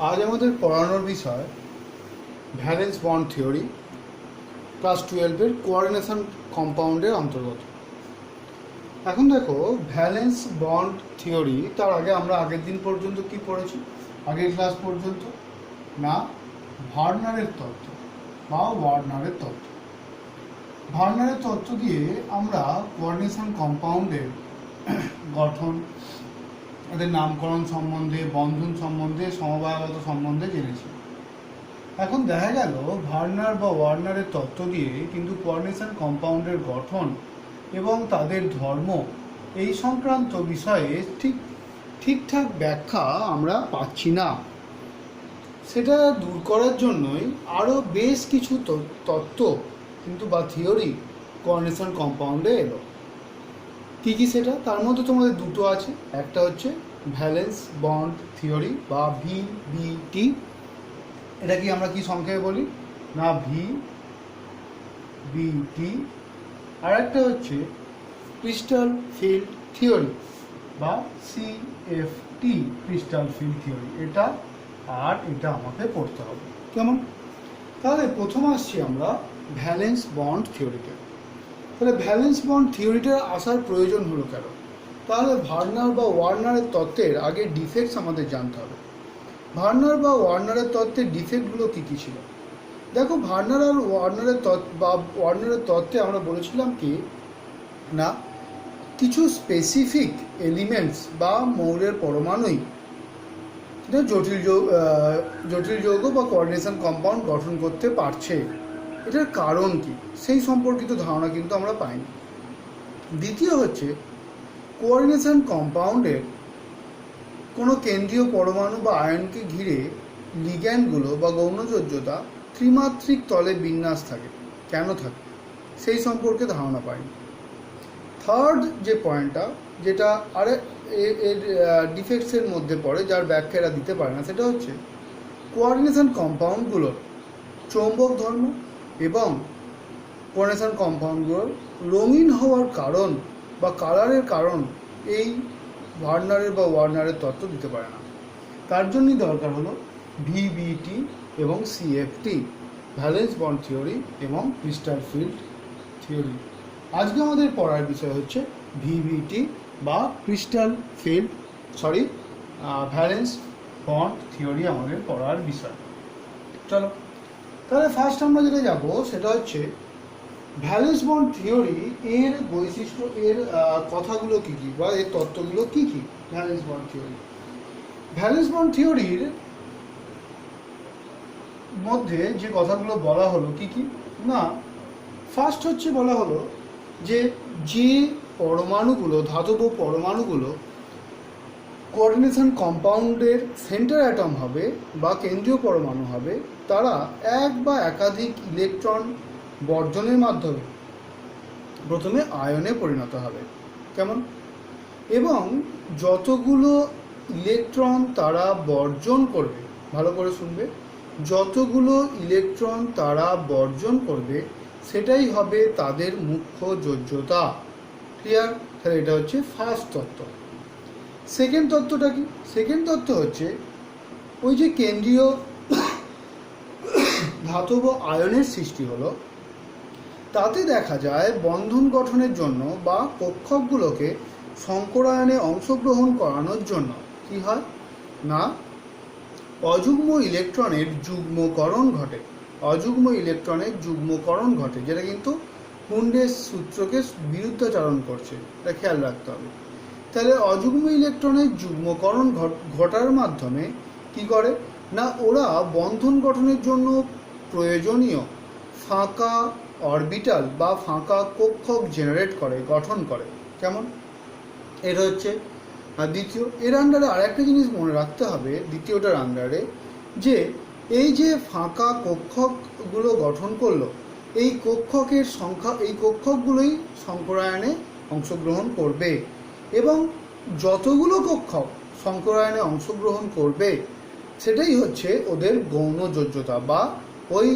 আজ আমাদের পড়ানোর বিষয় ভ্যালেন্স বন্ড থিওরি, ক্লাস 12-এর কোঅর্ডিনেশন কম্পাউন্ডের অন্তর্গত। এখন দেখো, ভ্যালেন্স বন্ড থিওরি, তার আগে আমরা আগের দিন পর্যন্ত কি পড়েছি, আগের ক্লাস পর্যন্ত না, ভার্নারের তত্ত্ব বা ওয়ার্নারের তত্ত্ব। ভার্নারের তত্ত্ব দিয়ে আমরা কোঅর্ডিনেশন কম্পাউন্ডের গঠন, এদের নামকরণ সম্বন্ধে, বন্ধন সম্বন্ধে, সমবায়গত সম্বন্ধে জেনেছি। এখন দেখা গেল ভার্নার বা ওয়ার্নারের তত্ত্ব দিয়ে কিন্তু কোঅর্ডিনেশন কম্পাউন্ডের গঠন এবং তাদের ধর্ম এই সংক্রান্ত বিষয়ে ঠিকঠাক ব্যাখ্যা আমরা পাচ্ছি না। সেটা দূর করার জন্যই আরও বেশ কিছু তত্ত্ব কিন্তু বা থিওরি কোঅর্ডিনেশন কম্পাউন্ডে এলো। কী কী সেটা? তার মধ্যে তোমাদের দুটো আছে। একটা হচ্ছে ভ্যালেন্স বন্ড থিওরি বা ভিবিটি, এটা কি আমরা কি সংক্ষেপে বলি না, ভিবিটি। আর একটা হচ্ছে ক্রিস্টাল ফিল্ড থিওরি বা সিএফটি, ক্রিস্টাল ফিল্ড থিওরি। এটা আমাকে পড়তে হবে। কেমন? তাহলে প্রথম আসছি আমরা ভ্যালেন্স বন্ড থিওরিতে। তাহলে ভ্যালেন্স বন্ড থিওরিটার আসার প্রয়োজন হলো কেন? তাহলে ভার্নার বা ওয়ার্নারের তত্ত্বের আগে ডিফেক্টস আমাদের জানতে হবে। ভার্নার বা ওয়ার্নারের তত্ত্বের ডিফেক্টগুলো কী কী ছিল? দেখো, ভার্নার আর ওয়ার্নারের তত্ত্বে আমরা বলেছিলাম কি না, কিছু স্পেসিফিক এলিমেন্টস বা মৌলের পরমাণুই জটিল যৌগ বা কোঅর্ডিনেশন কম্পাউন্ড গঠন করতে পারছে। এটার কারণ কি সেই সম্পর্কিত ধারণা কিন্তু আমরা পাইনি। দ্বিতীয় হচ্ছে, কোঅর্ডিনেশন কম্পাউন্ডের কোনো কেন্দ্রীয় পরমাণু বা আয়নকে ঘিরে লিগ্যান্ডগুলো বা গৌণযোজ্যতা ত্রিমাত্রিক তলে বিন্যাস থাকে, কেন থাকে সেই সম্পর্কে ধারণা পাইনি। থার্ড যে পয়েন্টটা, যেটা এর ডিফেক্টসের মধ্যে পড়ে, যার ব্যাখ্যা এরা দিতে পারে না, সেটা হচ্ছে কোঅর্ডিনেশন কম্পাউন্ডগুলোর চৌম্বক ধর্ম এবং কোঅর্ডিনেশন কম্পাউন্ডগুলোর রঙিন হওয়ার কারণ বা কালারের কারণ এই ভার্নারের বা ওয়ার্নারের তত্ত্ব দিতে পারে না। তার জন্যই দরকার হলো ভিবিটি এবং সিএফটি, ভ্যালেন্স বন্ড থিওরি এবং ক্রিস্টাল ফিল্ড থিওরি। আজকে আমাদের পড়ার বিষয় হচ্ছে ভিবিটি বা ভ্যালেন্স বন্ড থিওরি আমাদের পড়ার বিষয়। চলো, তাহলে ফার্স্ট আমরা যেটা যাব সেটা হচ্ছে ভ্যালেন্স বন্ড থিওরি, এর বৈশিষ্ট্য, এর কথাগুলো কী কী বা এর তত্ত্বগুলো কী কী। ভ্যালেন্স বন্ড থিওরির মধ্যে যে কথাগুলো বলা হলো কী কী না, ফার্স্ট হচ্ছে বলা হলো যে পরমাণুগুলো, ধাতব পরমাণুগুলো কোঅর্ডিনেশন কম্পাউন্ডের সেন্টার অ্যাটম হবে বা কেন্দ্রীয় পরমাণু হবে, তারা এক বা একাধিক ইলেকট্রন বর্জনের মাধ্যমে প্রথমে আয়নে পরিণত হবে। কেমন? এবং যতগুলো ইলেকট্রন তারা বর্জন করবে, ভালো করে শুনবে, যতগুলো ইলেকট্রন তারা বর্জন করবে সেটাই হবে তাদের মুখ্য যোজ্যতা। ক্লিয়ার? তাহলে এটা হচ্ছে ফার্স্ট তত্ত্ব। সেকেন্ড তত্ত্বটা কি? সেকেন্ড তত্ত্ব হচ্ছে ওই যে কেন্দ্রীয় ধাতব আয়নের সৃষ্টি হলো, তাতে দেখা যায় বন্ধন গঠনের জন্য বা কক্ষকগুলোকে সংকরায়নে অংশগ্রহণ করানোর জন্য কি হয় না, অযুগ্ম ইলেকট্রনের যুগ্মকরণ ঘটে, যেটা কিন্তু কুন্ডের সূত্রকে বিরুদ্ধাচরণ করছে, এটা খেয়াল রাখতে হবে। তাহলে অযুগ্ম ইলেকট্রনের যুগ্মকরণ ঘটার মাধ্যমে কি করে না, ওরা বন্ধন গঠনের জন্য প্রয়োজনীয় ফাঁকা অরবিটাল বা ফাঁকা কক্ষক গঠন করে। কেমন? এটা হচ্ছে দ্বিতীয়। এর আন্ডারে আরেকটা জিনিস মনে রাখতে হবে, দ্বিতীয়টার আন্ডারে, যে এই যে ফাঁকা কক্ষকগুলো গঠন করলো, এই কক্ষকগুলোই সংকরায়নে অংশগ্রহণ করবে এবং যতগুলো কক্ষক সংকরায়নে অংশগ্রহণ করবে সেটাই হচ্ছে ওদের গৌণ যোজ্যতা বা ওই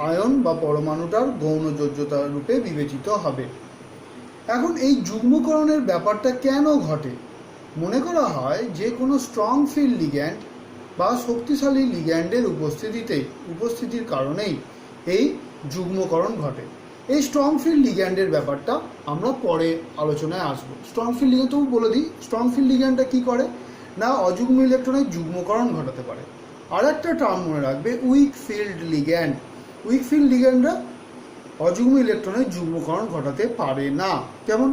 আয়ন বা পরমাণুটার গৌণ যোজ্যতা রূপে বিবেচিত হবে। এখন এই যুগ্মকরণের ব্যাপারটা কেন ঘটে? মনে করা হয় যে কোনো স্ট্রং ফিল্ড লিগ্যান্ড বা শক্তিশালী লিগ্যান্ডের উপস্থিতির কারণেই এই যুগ্মকরণ ঘটে। এই স্ট্রং ফিল্ড লিগ্যান্ডের ব্যাপারটা আমরা পরে আলোচনায় আসবো। স্ট্রং ফিল্ড লিগ্যান্ড তবু বলে দিই, স্ট্রং ফিল্ড লিগ্যান্ডটা কী করে না অযুগ্ম ইলেকট্রনের যুগ্মকরণ ঘটাতে পারে। আর একটা টার্ম মনে রাখবে, weak field ligand. Weak field লিগ্যান্ডরা অযুগ্ম ইলেকট্রনের যুগ্মকরণ ঘটাতে পারে না। কেমন?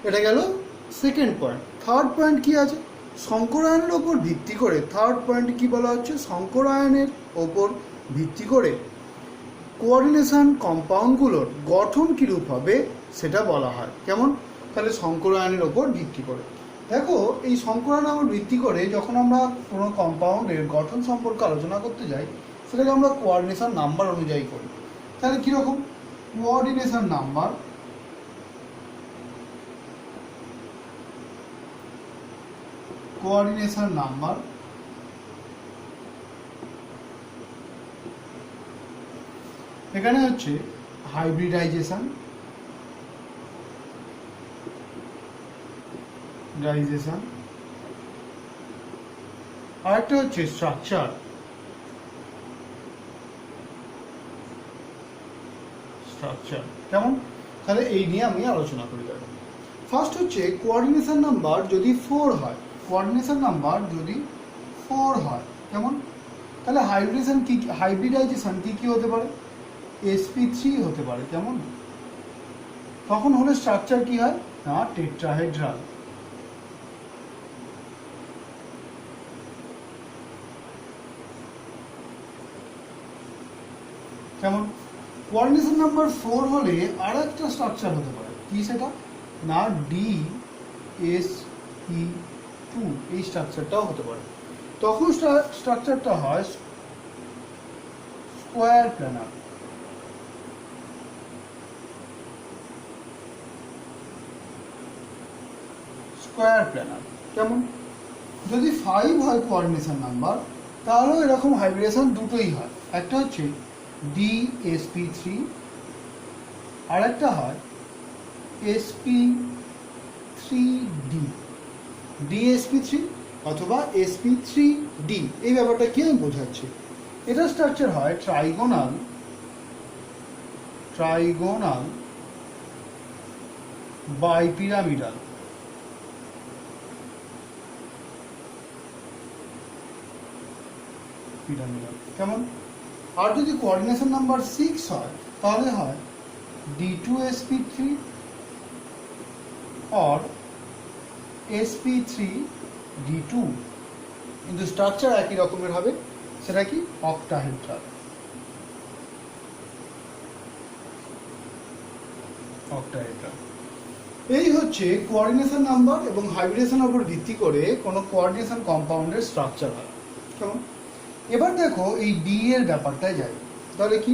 এটা গেল সেকেন্ড পয়েন্ট। থার্ড পয়েন্ট কি আছে? সংকরায়নের ওপর ভিত্তি করে, থার্ড পয়েন্ট কি বলা হচ্ছে, সংকরায়নের ওপর ভিত্তি করে কোঅর্ডিনেশন কম্পাউন্ডগুলোর গঠন কীরূপ হবে সেটা বলা হয়। কেমন? তাহলে সংকরায়নের ওপর ভিত্তি করে। দেখো, এই সংকরায়নের ওপর ভিত্তি করে যখন আমরা কোনো কম্পাউন্ডের গঠন সম্পর্কে আলোচনা করতে যাই, সেটাকে আমরা কোঅর্ডিনেশন নাম্বার অনুযায়ী করি। তাহলে কীরকম? কোঅর্ডিনেশন নাম্বার এখানে হচ্ছে হাইব্রিডাইজেশন, আর একটা হচ্ছে স্ট্রাকচার। কেমন? তাহলে এই নিয়ে আমি আলোচনা করি। ফার্স্ট হচ্ছে কোঅর্ডিনেশন নাম্বার যদি 4 হয়, কেমন? তাহলে হাইব্রিডাইজেশন কি হতে পারে? sp3 হতে পারে। কেমন? তখন হলে স্ট্রাকচার কি হয় না টেট্রাহেড্রাল। কেমন? কোঅর্ডিনেশন নাম্বার 4 হলে আর একটা স্ট্রাকচার হতে পারে। কি সেটা না dsp2, এই স্ট্রাকচারটাও হতে পারে। তখন স্ট্রাকচারটা হয় স্কোয়ার প্ল্যানার। কেমন? যদি 5 হয় কোঅর্ডিনেশন নাম্বার, তাহলেও এরকম হাইব্রিডেশন দুটোই হয়। একটা হচ্ছে dsp3, আর একটা হয় sp3d, dsp3 অথবা sp3d। এই ব্যাপারটা কি আমি বোঝাচ্ছি। এটা স্ট্রাকচার হয় ট্রাইগোনাল বাইপিরামিডাল। কেমন? আর যদি কোঅর্ডিনেশন নাম্বার 6 হয়, তাহলে হয় d2sp3 or sp3d2, কিন্তু স্ট্রাকচার একই রকমের হবে। সেটা কি অক্টাহেড্রাল। এই হচ্ছে কোঅর্ডিনেশন নাম্বার এবং হাইব্রিডেশনের উপর ভিত্তি করে কোনো কোঅর্ডিনেশন কম্পাউন্ডের স্ট্রাকচার হয়। কেমন? এবার দেখো এই ডি এর ব্যাপারটায় যাই। তাহলে কি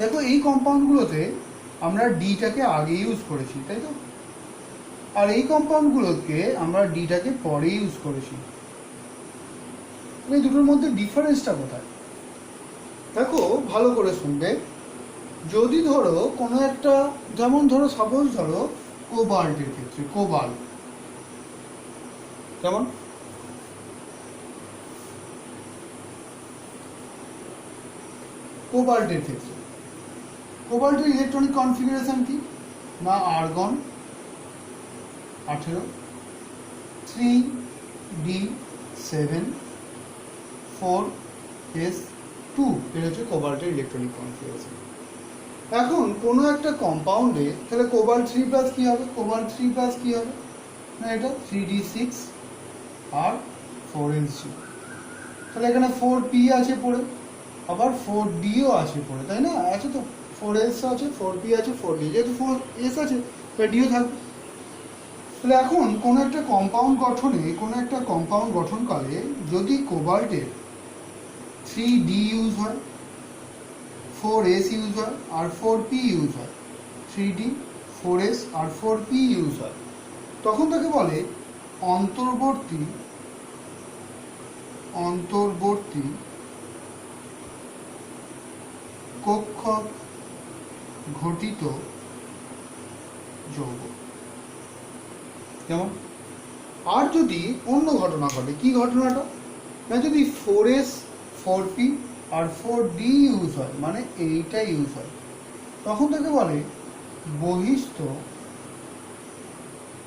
দেখো, এই কম্পাউন্ডগুলোতে আমরা ডিটাকে আগে ইউজ করেছি, তাই তো? আর এই কম্পাউন্ডগুলোকে আমরা ডিটাকে পরে ইউজ করেছি। এই দুটোর মধ্যে ডিফারেন্সটা কোথায়? দেখো, ভালো করে শুনবে। যদি ধরো কোনো একটা, যেমন ধরো সাপোজ ধরো কোবাল্টের ক্ষেত্রে, কেমন? কোবাল্টের ক্ষেত্রে কোবাল্টের ইলেকট্রনিক কনফিগারেশন কি না আর্গন 18, 3d7, 4s2, এটা হচ্ছে কোবাল্টের ইলেকট্রনিক কনফিগারেশন। এখন কোনো একটা কম্পাউন্ডে তাহলে কোবাল্ট 3+ কি হবে? না এটা 3d6 আর 4s2। তাহলে এখানে 4p আছে পড়ে, আবার 4dও আছে পড়ে, তাই না? আছে তো, 4s আছে, 4p আছে, 4d, যেহেতু 4s আছে তাহলে ডিও থাকবে। তাহলে এখন কোনো একটা কম্পাউন্ড গঠনকালে যদি কোবাল্টের 3d ইউজ হয়, 4s ইউজ হয় আর 4p ইউজ হয়, 3d 4s আর 4p ইউজ হয়, তখন তাকে বলে অন্তর্বর্তী কক্ষক ঘটিত যৌগ। কেমন? আর যদি অন্য ঘটনা ঘটে, কি ঘটনাটা না যদি 4s 4p আর 4d ইউজ হয়, মানে এইটা ইউজ হয়, তখন তাকে বলে বহিস্থ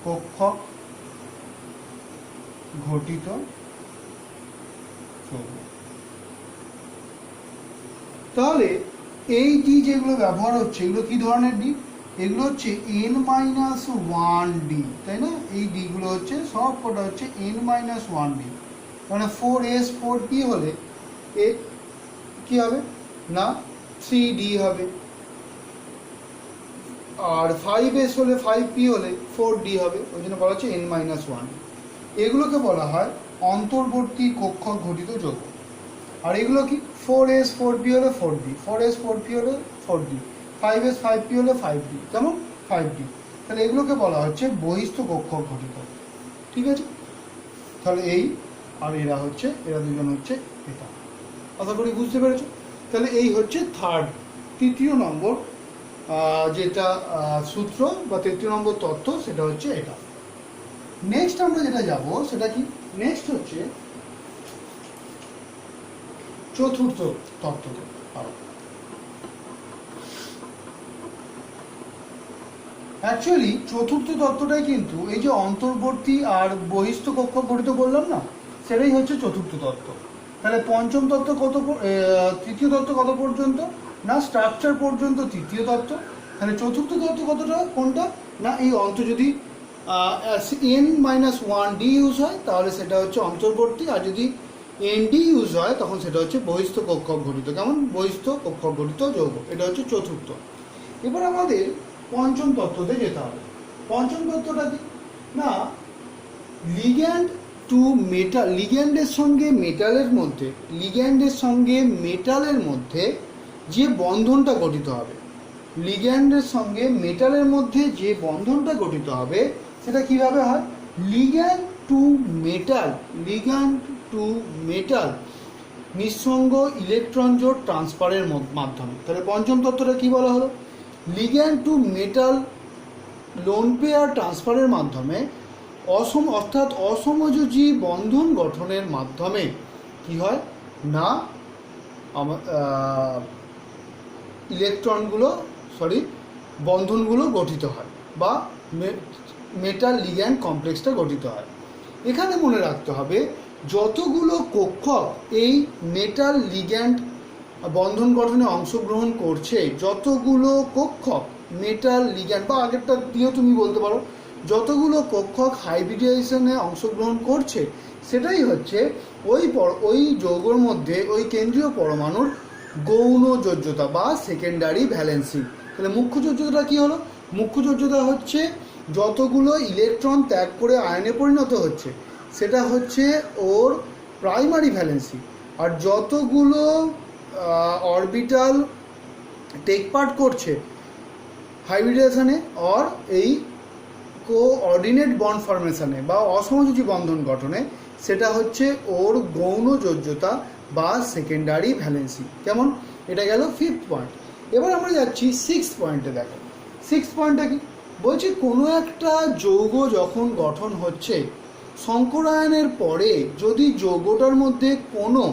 কক্ষক ঘটিত যৌগ। তাহলে এই ডি যেগুলো ব্যবহার হচ্ছে এগুলো কি ধরনের ডি? এগুলো হচ্ছে n-1d, তাই না? এই ডিগুলো হচ্ছে সব কটা হচ্ছে n-1d, মানে 4s 4p হলে এ কি হবে না 3d হবে, আর 5s হলে 5p হলে 4d হবে, ওই জন্য বলা হচ্ছে n-1। এগুলোকে বলা হয় অন্তর্বর্তী কক্ষক ঘটিত যৌগ। আর এগুলো কি 4s 4p হলে 4d, 4s 4p হলে 4d, 5s 5p হলে 5d, কেমন 5d। তাহলে এগুলোকে বলা হচ্ছে বহিস্থ কক্ষক ঘটিত। ঠিক আছে, তাহলে এই আর এরা হচ্ছে, এরা দুজন হচ্ছে এটা। আশা করি বুঝতে পেরেছো। তাহলে এই হচ্ছে তৃতীয় নম্বর যেটা সূত্র বা তৃতীয় নম্বর তত্ত্ব, সেটা হচ্ছে এটা। নেক্সট আমরা যেটা যাব সেটা কি, নেক্সট হচ্ছে চতুর্থ তত্ত্বতে। অ্যাকচুয়ালি চতুর্থ তত্ত্বটাই কিন্তু এই যে অন্তর্বর্তী আর বহিস্থ কক্ষক ঘটিত বললাম না, সেটাই হচ্ছে চতুর্থ তত্ত্ব। তাহলে পঞ্চম তত্ত্ব কত, তৃতীয় তত্ত্ব কত পর্যন্ত না স্ট্রাকচার পর্যন্ত তৃতীয় তত্ত্ব। তাহলে চতুর্থ তত্ত্ব কতটা, কোনটা না এই অন্ত যদি n-1d ইউজ হয় তাহলে সেটা হচ্ছে অন্তর্বর্তী, আর যদি nd ইউজ হয় তখন সেটা হচ্ছে বহিস্থ কক্ষক ঘটিত। কেমন বহিস্থ কক্ষক ঘটিত যৌগ, এটা হচ্ছে চতুর্থ। এবার আমাদের পঞ্চম তত্ত্বতে যেতে হবে। পঞ্চম তত্ত্বটা কি না লিগ্যান্ড টু মেটাল, লিগ্যান্ডের সঙ্গে মেটালের মধ্যে যে বন্ধনটা গঠিত হবে, লিগ্যান্ডের সঙ্গে মেটালের মধ্যে যে বন্ধনটা গঠিত হবে সেটা কিভাবে হয়, লিগ্যান্ড টু মেটাল নিঃসঙ্গ ইলেকট্রন জোট ট্রান্সফারের মাধ্যমে। তাহলে পঞ্চম তত্ত্বটা কি বলা হলো, ligand to metal lone pair ট্রান্সফারের মাধ্যমে অর্থাৎ অসমযোজী বন্ধন গঠনের মাধ্যমে কি হয় না বন্ধনগুলো গঠিত হয় বা মেটাল লিগ্যান্ড কমপ্লেক্সটা গঠিত হয়। এখানে মনে রাখতে হবে যতগুলো কক্ষক এই মেটাল লিগ্যান্ড বন্ধন গঠনে অংশগ্রহণ করছে, যতগুলো কক্ষক মেটাল লিগ্যান্ড বা আগেরটা দিয়েও তুমি বলতে পারো, যতগুলো কক্ষক হাইব্রিডাইজেশনে অংশগ্রহণ করছে সেটাই হচ্ছে ওই যৌগের মধ্যে ওই কেন্দ্রীয় পরমাণুর গৌণ যোজ্যতা বা সেকেন্ডারি ভ্যালেন্সি। তাহলে মুখ্য যোজ্যতা কি হলো, মুখ্য যোজ্যতা হচ্ছে যতগুলো ইলেকট্রন ত্যাগ করে আয়নে পরিণত হচ্ছে সেটা হচ্ছে ওর প্রাইমারি ভ্যালেন্সি, আর যতগুলো অরবিটাল টেক পার্ট করছে হাইব্রিডেশনে অর এই কোঅর্ডিনেট বন্ড ফরমেশনে বা অসমযোজী বন্ধন গঠনে সেটা হচ্ছে ওর গৌণ যোজ্যতা বা সেকেন্ডারি ভ্যালেন্সি। কেমন, এটা গেল ফিফথ পয়েন্ট। এবার আমরা যাচ্ছি সিক্সথ পয়েন্টে। দেখো সিক্সথ পয়েন্টটা কি বলছি, কোনো একটা যৌগ যখন গঠন হচ্ছে সংকরায়নের পরে যদি যৌগটার মধ্যে কোনো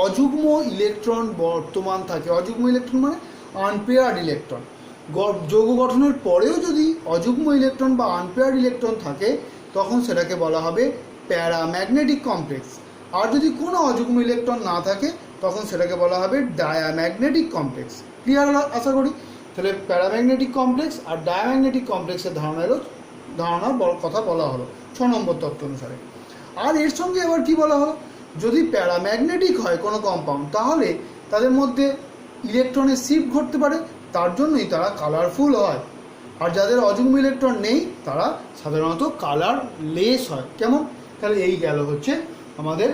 অযুগ্ম ইলেকট্রন বর্তমান থাকে, অযুগ্ম ইলেকট্রন মানে আনপেয়ার্ড ইলেকট্রন, যৌগ গঠনের পরেও যদি অযুগ্ম ইলেকট্রন বা আনপেয়ার্ড ইলেকট্রন থাকে তখন সেটাকে বলা হবে প্যারাম্যাগনেটিক কমপ্লেক্স। আর যদি কোনো অযুগ্ম ইলেকট্রন না থাকে তখন সেটাকে বলা হবে ডায়াম্যাগনেটিক কমপ্লেক্স। ক্লিয়ার আশা করি। তাহলে প্যারাম্যাগনেটিক কমপ্লেক্স আর ডায়াম্যাগনেটিক কমপ্লেক্সের ধারণার কথা বলা হলো 6 নম্বর তত্ত্ব অনুসারে। আর এর সঙ্গে এবার কি বলা হলো, যদি প্যারাম্যাগনেটিক হয় কোনো কম্পাউন্ড তাহলে তাদের মধ্যে ইলেকট্রনের শিফট ঘটতে পারে, তার জন্যই তারা কালারফুল হয়। আর যাদের অযুগ্ম ইলেকট্রন নেই তারা সাধারণত কালারলেস হয়। কেমন, তাহলে এই গেল হচ্ছে আমাদের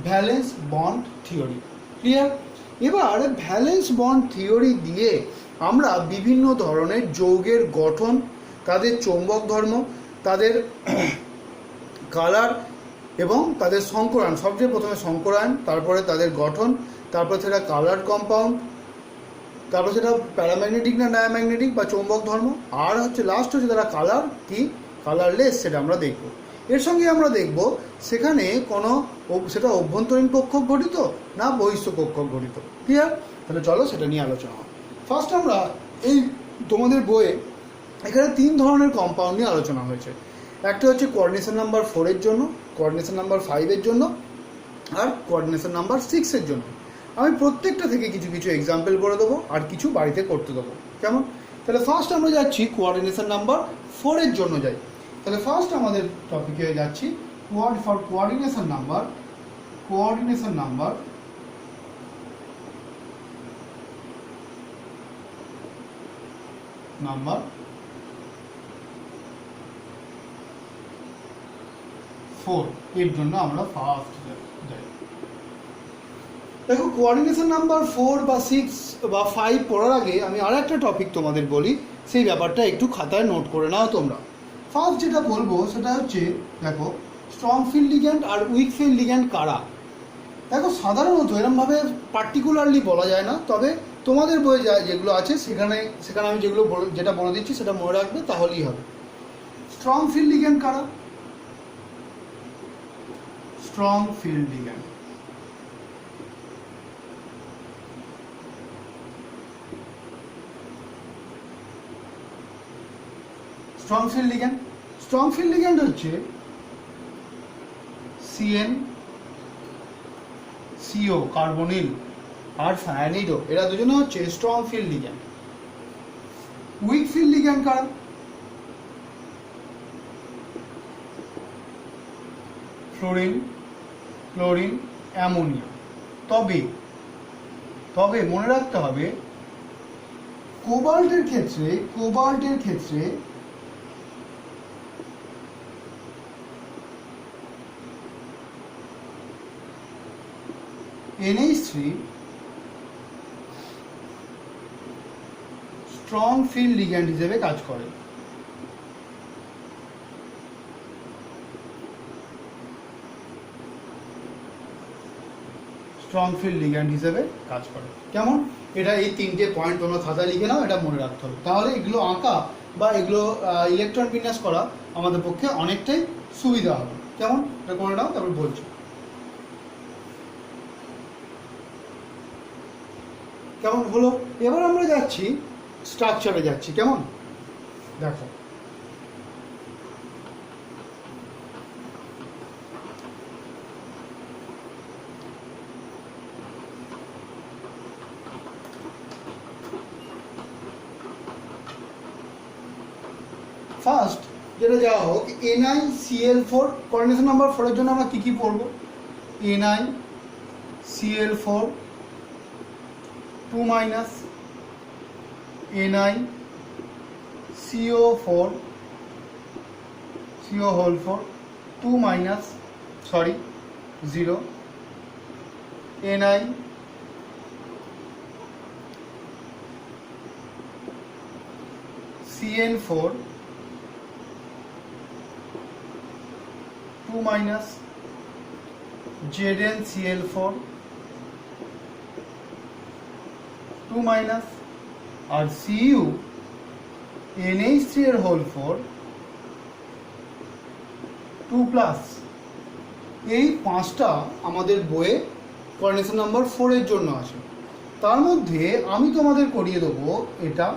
ভ্যালেন্স বন্ড থিওরি। ক্লিয়ার। এবার ভ্যালেন্স বন্ড থিওরি দিয়ে আমরা বিভিন্ন ধরনের যৌগের গঠন, তাদের চৌম্বক ধর্ম, তাদের কালার এবং তাদের সংকরায়ন, সবচেয়ে প্রথমে সংকরায়ন, তারপরে তাদের গঠন, তারপর সেটা কালার কম্পাউন্ড, তারপর সেটা প্যারাম্যাগনেটিক না ডায়াম্যাগনেটিক বা চৌম্বক ধর্ম, আর হচ্ছে লাস্ট হচ্ছে তারা কালার কি কালারলেস সেটা আমরা দেখব। এর সঙ্গে আমরা দেখব সেখানে কোনো সেটা অভ্যন্তরীণ কক্ষক ঘটিত না বহিঃস্থ কক্ষক ঘটিত। ক্লিয়ার? তাহলে চলো সেটা নিয়ে আলোচনা হয়। ফার্স্ট আমরা এই তোমাদের বইয়ে এখানে 3 ধরনের কম্পাউন্ড নিয়ে আলোচনা হয়েছে। একটা হচ্ছে কোঅর্ডিনেশন নাম্বার 4-এর জন্য, কোঅর্ডিনেশন নাম্বার 5-এর জন্য, আর কোঅর্ডিনেশন নাম্বার 6-এর জন্য। আমি প্রত্যেকটা থেকে কিছু কিছু এক্সাম্পল করে দেবো আর কিছু বাড়িতে করতে দেবো। কেমন? তাহলে ফার্স্ট আমরা যাচ্ছি কোঅর্ডিনেশন নাম্বার 4-এর জন্য যাই। তাহলে ফার্স্ট আমাদের টপিকে যাচ্ছি কোঅর্ডিনেশন নাম্বার 4 এর জন্য আমরা ফার্স্ট যাই। দেখো, কোঅর্ডিনেশন নাম্বার 4 বা 6 বা 5 পড়ার আগে আমি আর একটা টপিক তোমাদের বলি, সেই ব্যাপারটা একটু খাতায় নোট করে নাও তোমরা। ফার্স্ট যেটা বলবো সেটা হচ্ছে, দেখো, স্ট্রং ফিল্ড লিগ্যান্ড আর উইক ফিল্ড লিগ্যান্ড কারা। দেখো, সাধারণত এরমভাবে পার্টিকুলারলি বলা যায় না, তবে তোমাদের বইয়ে যেগুলো আছে সেখানে আমি যেটা বলে দিচ্ছি সেটা মনে রাখবে, তাহলেই হবে। স্ট্রং ফিল্ড লিগ্যান্ড কারা? Strong field ligand strong field ligand হচ্ছে CN, CO কার্বনিল আর সায়ানিডো, এরা দুজনে হচ্ছে strong field ligand. Weak field ligand কারা? Fluorine, chlorine, ammonia. তবে মনে রাখতে হবে, কোবাল্টের ক্ষেত্রে NH3 স্ট্রং ফিল্ড লিগ্যান্ড হিসেবে কাজ করে। কেমন? এটা এই 3টে পয়েন্ট তোমরা খাতায় লিখে নাও, এটা মনে রাখতে হবে। তাহলে এগুলো আঁকা বা এগুলো ইলেকট্রন বিন্যাস করা আমাদের পক্ষে অনেকটাই সুবিধা হবে। কেমন? এটা করে নাও, তারপর বলছি। কেমন হলো? এবার আমরা যাচ্ছি স্ট্রাকচারে যাচ্ছি। কেমন? দেখো, ফার্স্ট যেটা যাওয়া হোক, NiCl4 কোঅর্ডিনেশন নাম্বার 4-এর জন্য আমরা কী কী পড়বো? NiCl4 2 minus, NiCO4 CO whole 4 2 minus 0, NiCN4 2 minus, ZnCl4 2 minus, আর Cu NH3 এর হোল 4 2 প্লাস। এই 5টা আমাদের বইয়ে কোঅর্ডিনেশন নাম্বার 4-এর জন্য আছে। তার মধ্যে আমি তোমাদের করিয়ে দেবো এটা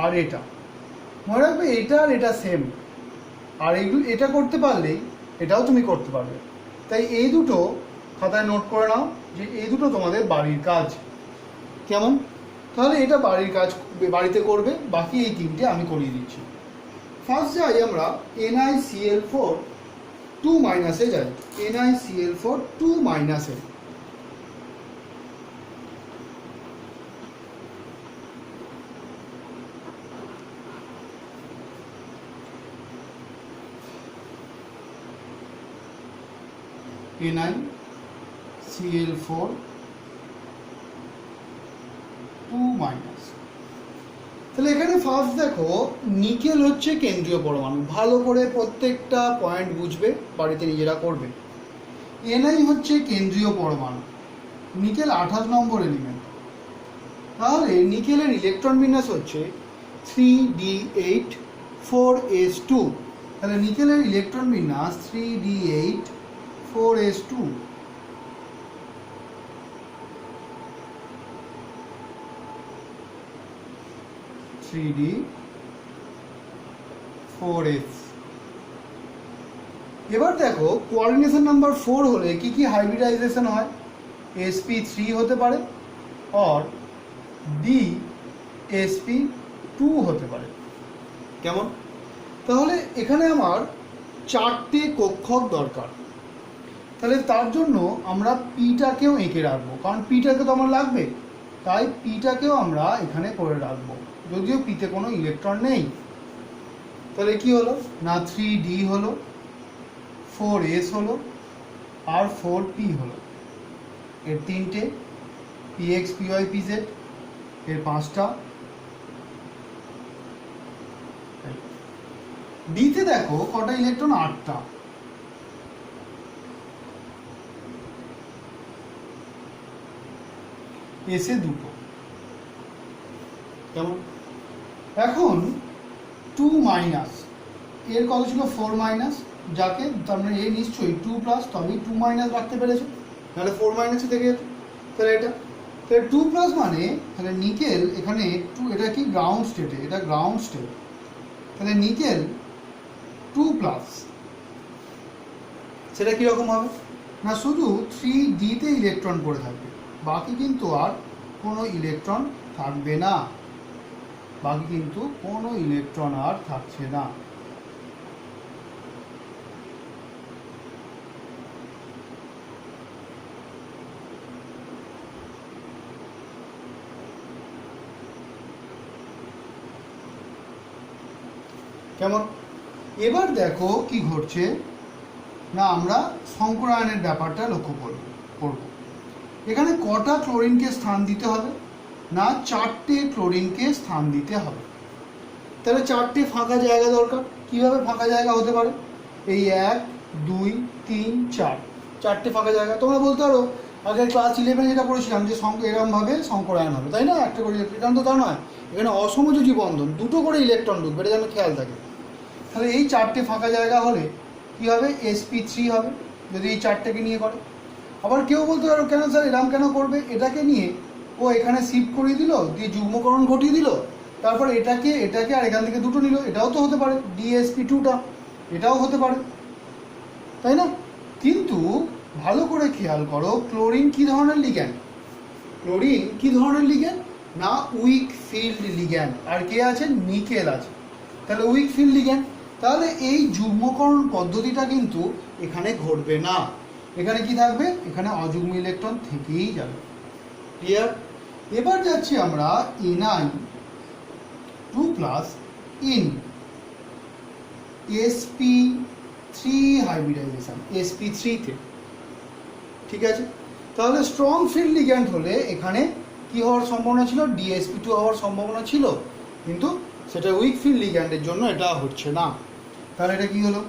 আর এটা। মনে রাখবে, এটা আর এটা সেম, আর এটা করতে পারলেই এটাও তুমি করতে পারবে। তাই এই দুটো খাতায় নোট করে নাও যে এই দুটো তোমাদের বাড়ির কাজ। কেমন? তাহলে এটা বাড়ির কাজ বাড়িতে করবে, বাকি এই 3টে আমি করিয়ে দিচ্ছি। ফার্স্ট যাই আমরা NiCl4 2 মাইনাসে যাই। NiCl4 2 মাইনাসে NiCl4 2 মাইনাস। তাহলে এখানে ফার্স্ট দেখো, নিকেল হচ্ছে কেন্দ্রীয় পরমাণু। ভালো করে প্রত্যেকটা পয়েন্ট বুঝবে, বাড়িতে নিজেরা করবে। Ni হচ্ছে কেন্দ্রীয় পরমাণু, নিকেল 28 নম্বর এলিমেন্ট। তাহলে নিকেলের ইলেকট্রন বিন্যাস হচ্ছে 3d8 4s2। তাহলে নিকেলের ইলেকট্রন বিন্যাস 3d8 4s2। 3d 4s। এবার দেখো কোঅর্ডিনেশন নাম্বার 4 হলে কি কি হাইব্রিডাইজেশন হয়? sp3 হতে পারে আর dsp2 হতে পারে। কেমন? তাহলে এখানে আমার 4টে কক্ষক দরকার। তাহলে তার জন্য আমরা পিটাকেও এঁকে রাখবো, কারণ পিটাকে তো আমার লাগবে, তাই পিটাকেও আমরা এখানে করে রাখবো, যদিও পিতে কোনো ইলেকট্রন নেই। তাহলে কি হলো না, 3d হলো, 4s হলো আর 4p হলো। এর 3টে px py pz, এর 5টা। ডিতে দেখো কটা ইলেকট্রন, 8টা। এসে 2টো। কেমন? এখন 2 মাইনাস, এর কত ছিল 4 মাইনাস, যাকে তার মানে এ নিশ্চয়ই 2 প্লাস, তবেই 2 মাইনাস রাখতে পেরেছে, নাহলে 4 মাইনাসে থেকে যেত। তাহলে এটা, তাহলে 2 প্লাস মানে তাহলে নিকেল এখানে 2, এটা কি গ্রাউন্ড স্টেটে, এটা গ্রাউন্ড স্টেট। তাহলে নিকেল 2 প্লাস, সেটা কীরকম হবে না, শুধু 3dতে ইলেকট্রন পড়ে থাকবে, বাকি কিন্তু আর কোনো ইলেকট্রন থাকবে না, বাকি কিন্তু কোনো ইলেকট্রন আর থাকছে না। কেমন? এবার দেখো কি ঘটছে না, আমরা সংকরায়নের ব্যাপারটা লক্ষ্য করব। এখানে কটা ক্লোরিনকে স্থান দিতে হবে না, 4টে ক্লোরিনকে স্থান দিতে হবে। তাহলে 4টে ফাঁকা জায়গা দরকার। কিভাবে ফাঁকা জায়গা হতে পারে? এই 1 2 3 4, 4টে ফাঁকা জায়গা। তোমরা বলতে পারো আগের ক্লাস 11 যেটা পড়েছিলাম যে এরমভাবে সংকরায়ন হবে, তাই না? একটা করে ইলেকট্রন, তো তা নয়, এখানে অসমযোজী বন্ধন, 2টো করে ইলেকট্রন ঢুকবে, এটা যেন খেয়াল থাকে। তাহলে এই 4টে ফাঁকা জায়গা হলে কী হবে, sp3 হবে, যদি এই 4টেকে নিয়ে করে। আবার কেউ বলতে পারো কেন স্যার এরম কেন করবে, এটাকে নিয়ে ও এখানে শিফট করিয়ে দিল, দিয়ে যুগ্মকরণ ঘটিয়ে দিল, তারপর এটাকে আর এখান থেকে 2টো নিল, এটাও তো হতে পারে, dsp2টা, এটাও হতে পারে, তাই না? কিন্তু ভালো করে খেয়াল করো, ক্লোরিন কী ধরনের লিগ্যান্ড? ক্লোরিন কী ধরনের লিগ্যান্ড না, উইক ফিল্ড লিগ্যান্ড। আর কে আছে? নিকেল আছে। তাহলে উইক ফিল্ড লিগ্যান্ড, তাহলে এই যুগ্মকরণ পদ্ধতিটা কিন্তু এখানে ঘটবে না। এখানে কি থাকবে? এখানে অযুগ্ম ইলেকট্রন থেকেই যাবে। ক্লিয়ার? এবার যাচ্ছি আমরা ni2 plus in sp3 hybridization, sp3-তে। ঠিক আছে? তাহলে স্ট্রং ফিল্ড লিগ্যান্ড হলে এখানে কি হওয়ার সম্ভাবনা ছিল? dsp2 হওয়ার সম্ভাবনা ছিল, কিন্তু সেটা উইক ফিল্ড লিগ্যান্ডের জন্য এটা হচ্ছে না। তাহলে এটা কি হলো?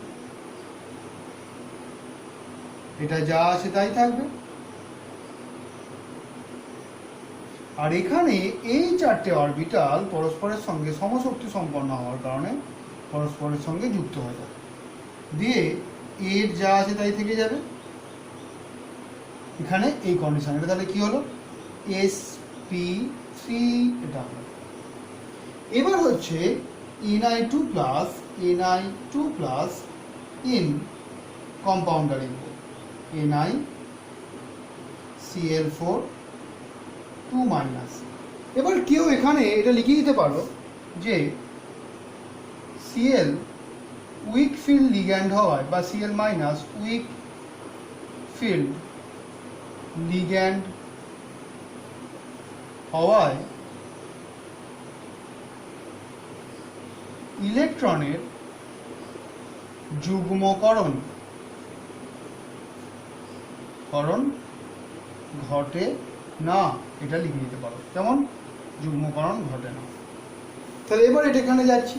এটা যা আছে তাই থাকবে। আর এখানে এই 4টে অরবিটাল পরস্পরের সঙ্গে সমশক্তি সম্পন্ন হওয়ার কারণে পরস্পরের সঙ্গে যুক্ত হয়ে যাবে, দিয়ে এর যা আছে তাই থেকে যাবে এখানে এই কন্ডিশন। এটা তাহলে কি হলো? sp3 এটা হলো। এবার হচ্ছে ni2 প্লাস ইন কম্পাউন্ডার লিখব, NiCl4 2 মাইনাস। এবার কেউ এখানে এটা লিখে দিতে পারো যে Cl উইক ফিল্ড লিগ্যান্ড হওয়ায়, বা Cl minus week field ligand হওয়ায় ইলেকট্রনের যুগ্মকরণ ঘটে না, এটা লিখে দিতে পারো। কেমন? যুগ্মকরণ ঘটে না। তাহলে এবার এটা এখানে যাচ্ছি,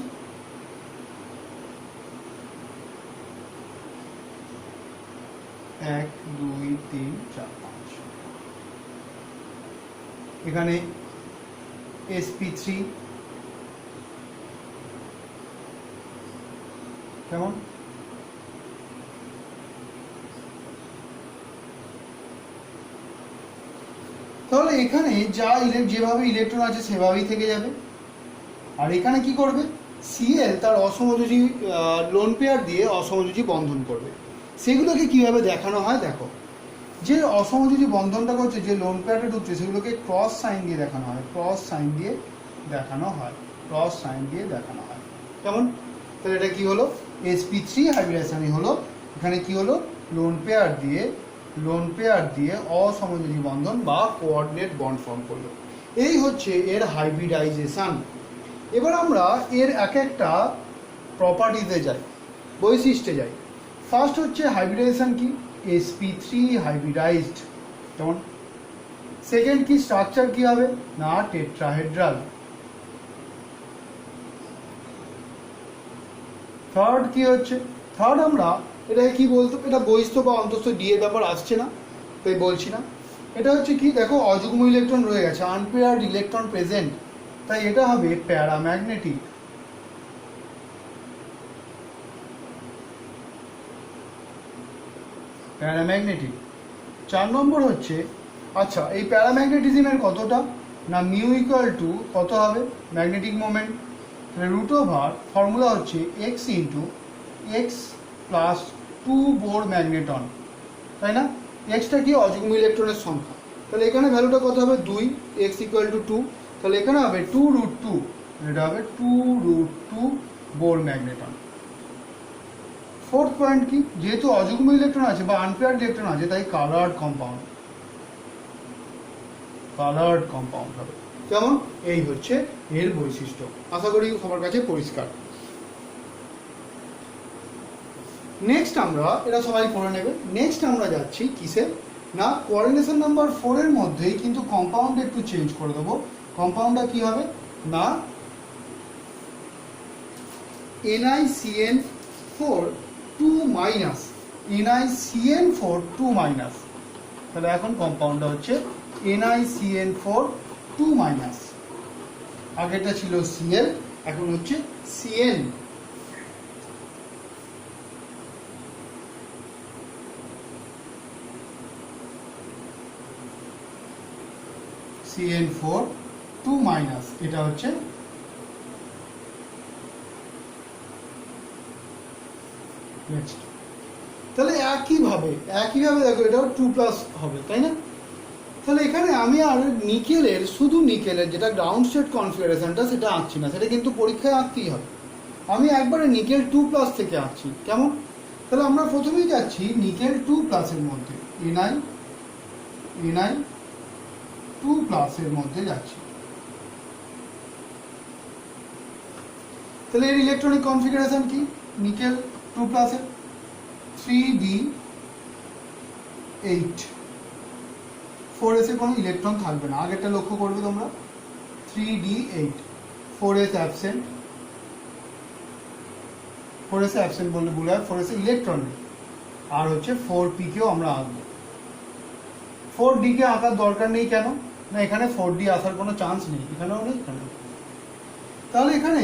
এক দুই তিন চার পাঁচ, এখানে sp3 কেমন? তাহলে এখানে যেভাবে ইলেকট্রন আছে সেভাবেই থেকে যাবে। আর এখানে কি করবে, সিএল তার অসমযোজী লোন পেয়ার দিয়ে অসমযোজী বন্ধন করবে। সেগুলোকে কিভাবে দেখানো হয় দেখো, যে অসমযোজী বন্ধনটা করছে, যে লোন পেয়ারটা ঢুকছে, সেগুলোকে ক্রস সাইন দিয়ে দেখানো হয়, ক্রস সাইন দিয়ে দেখানো হয়, ক্রস সাইন দিয়ে দেখানো হয়। কেমন? তাহলে এটা কি হলো, sp3 হাইব্রিডাইজেশনই হলো। এখানে কি হলো, লোন পেয়ার দিয়ে অসমযোজী বন্ধন বা কোঅর্ডিনেট বন্ড ফর্ম করলো। এই হচ্ছে এর হাইব্রিডাইজেশন। এবার আমরা এর এক একটা প্রপার্টিতে যাই, বৈশিষ্ট্যে যাই। ফার্স্ট হচ্ছে হাইব্রিডাইজেশন কি, sp3 হাইব্রিডাইজড। যেমন সেকেন্ড কি, স্ট্রাকচার কি হবে না, টেট্রাহেড্রাল। থার্ড কি হচ্ছে, থার্ড আমরা এটাকে কি বলতো, এটা বহিস্থ বা অন্তস্থ ডি এর ব্যাপার আসছে না, তাই বলছি না। এটা হচ্ছে কি, দেখো অযুগ্ম ইলেকট্রন রয়ে গেছে, আনপেয়ার্ড ইলেকট্রন প্রেজেন্ট, তাই এটা হবে প্যারাম্যাগনেটিক। প্যারাম্যাগনেটিক। 4 নম্বর হচ্ছে, আচ্ছা এই প্যারাম্যাগনেটিজমের কতটা না, মিউ ইকুয়াল টু কত হবে, ম্যাগনেটিক মোমেন্ট, তাহলে রুট ওভার ফর্মুলা হচ্ছে x into x plus 2 Bohr magneton, তাই না? এক্সটা কি, অযুগ্ম ইলেকট্রনের সংখ্যা, তাহলে এখানে ভ্যালুটা কত হবে 2, এক্স ইকুয়াল টু 2, তাহলে এখানে হবে 2√2, এটা হবে 2√2 বোর ম্যাগনেটন। ফোর্থ পয়েন্ট কি, যেহেতু অযুগ্ম ইলেকট্রন আছে বা আনপেয়ার্ড ইলেকট্রন আছে, তাই কালার্ড কম্পাউন্ড, কালার্ড কম্পাউন্ড হবে। কেমন? এই হচ্ছে এর বৈশিষ্ট্য। আশা করি সবার কাছে পরিষ্কার। নেক্সট আমরা, এটা সবাই পড়ে নেবে, নেক্সট আমরা যাচ্ছি কিসে না, কোঅর্ডিনেশন নাম্বার 4 এর মধ্যেই কিন্তু কম্পাউন্ড একটু চেঞ্জ করে দেবো। কম্পাউন্ডটা কি হবে না, NiCN4 2-, NiCN4 2-। তাহলে এখন কম্পাউন্ডটা হচ্ছে NiCN4 2-। আগেটা ছিল Cl, এখন হচ্ছে Cn। CN4 2-, এটা হচ্ছে নেক্সট। তাহলে একইভাবে দেখো এটাও 2+ হবে, তাই না? তাহলে এখানে আমি আর নিকেলের, শুধু নিকেলের যেটা গ্রাউন্ড স্টেট কনফিগারেশনটা, সেটা আঁকছি না, সেটা কিন্তু পরীক্ষায় আঁকতেই হবে। আমি একবারে নিকেল 2+ থেকে আঁকছি। কেমন? তাহলে আমরা প্রথমেই যাচ্ছি নিকেল 2+ এর মধ্যে, Ni 2+ এর মধ্যে যাচ্ছি। তাহলে এর ইলেকট্রনিক কনফিগারেশন কি, নিকেল 2+ এর 3d8, 4s এ কোনো ইলেকট্রন থাকবে না, আগেরটা লক্ষ্য করবে তোমরা, 3d8, 4s absent, 4s absent বললে ভুল হয়, 4s ইলেকট্রন নেই। আর হচ্ছে 4p কেও আমরা আঁকবো। 4d কে আঁকার দরকার নেই, কেন না, এখানে 4d আসার কোনো চান্স নেই, এখানেও নেই, এখানেও। তাহলে এখানে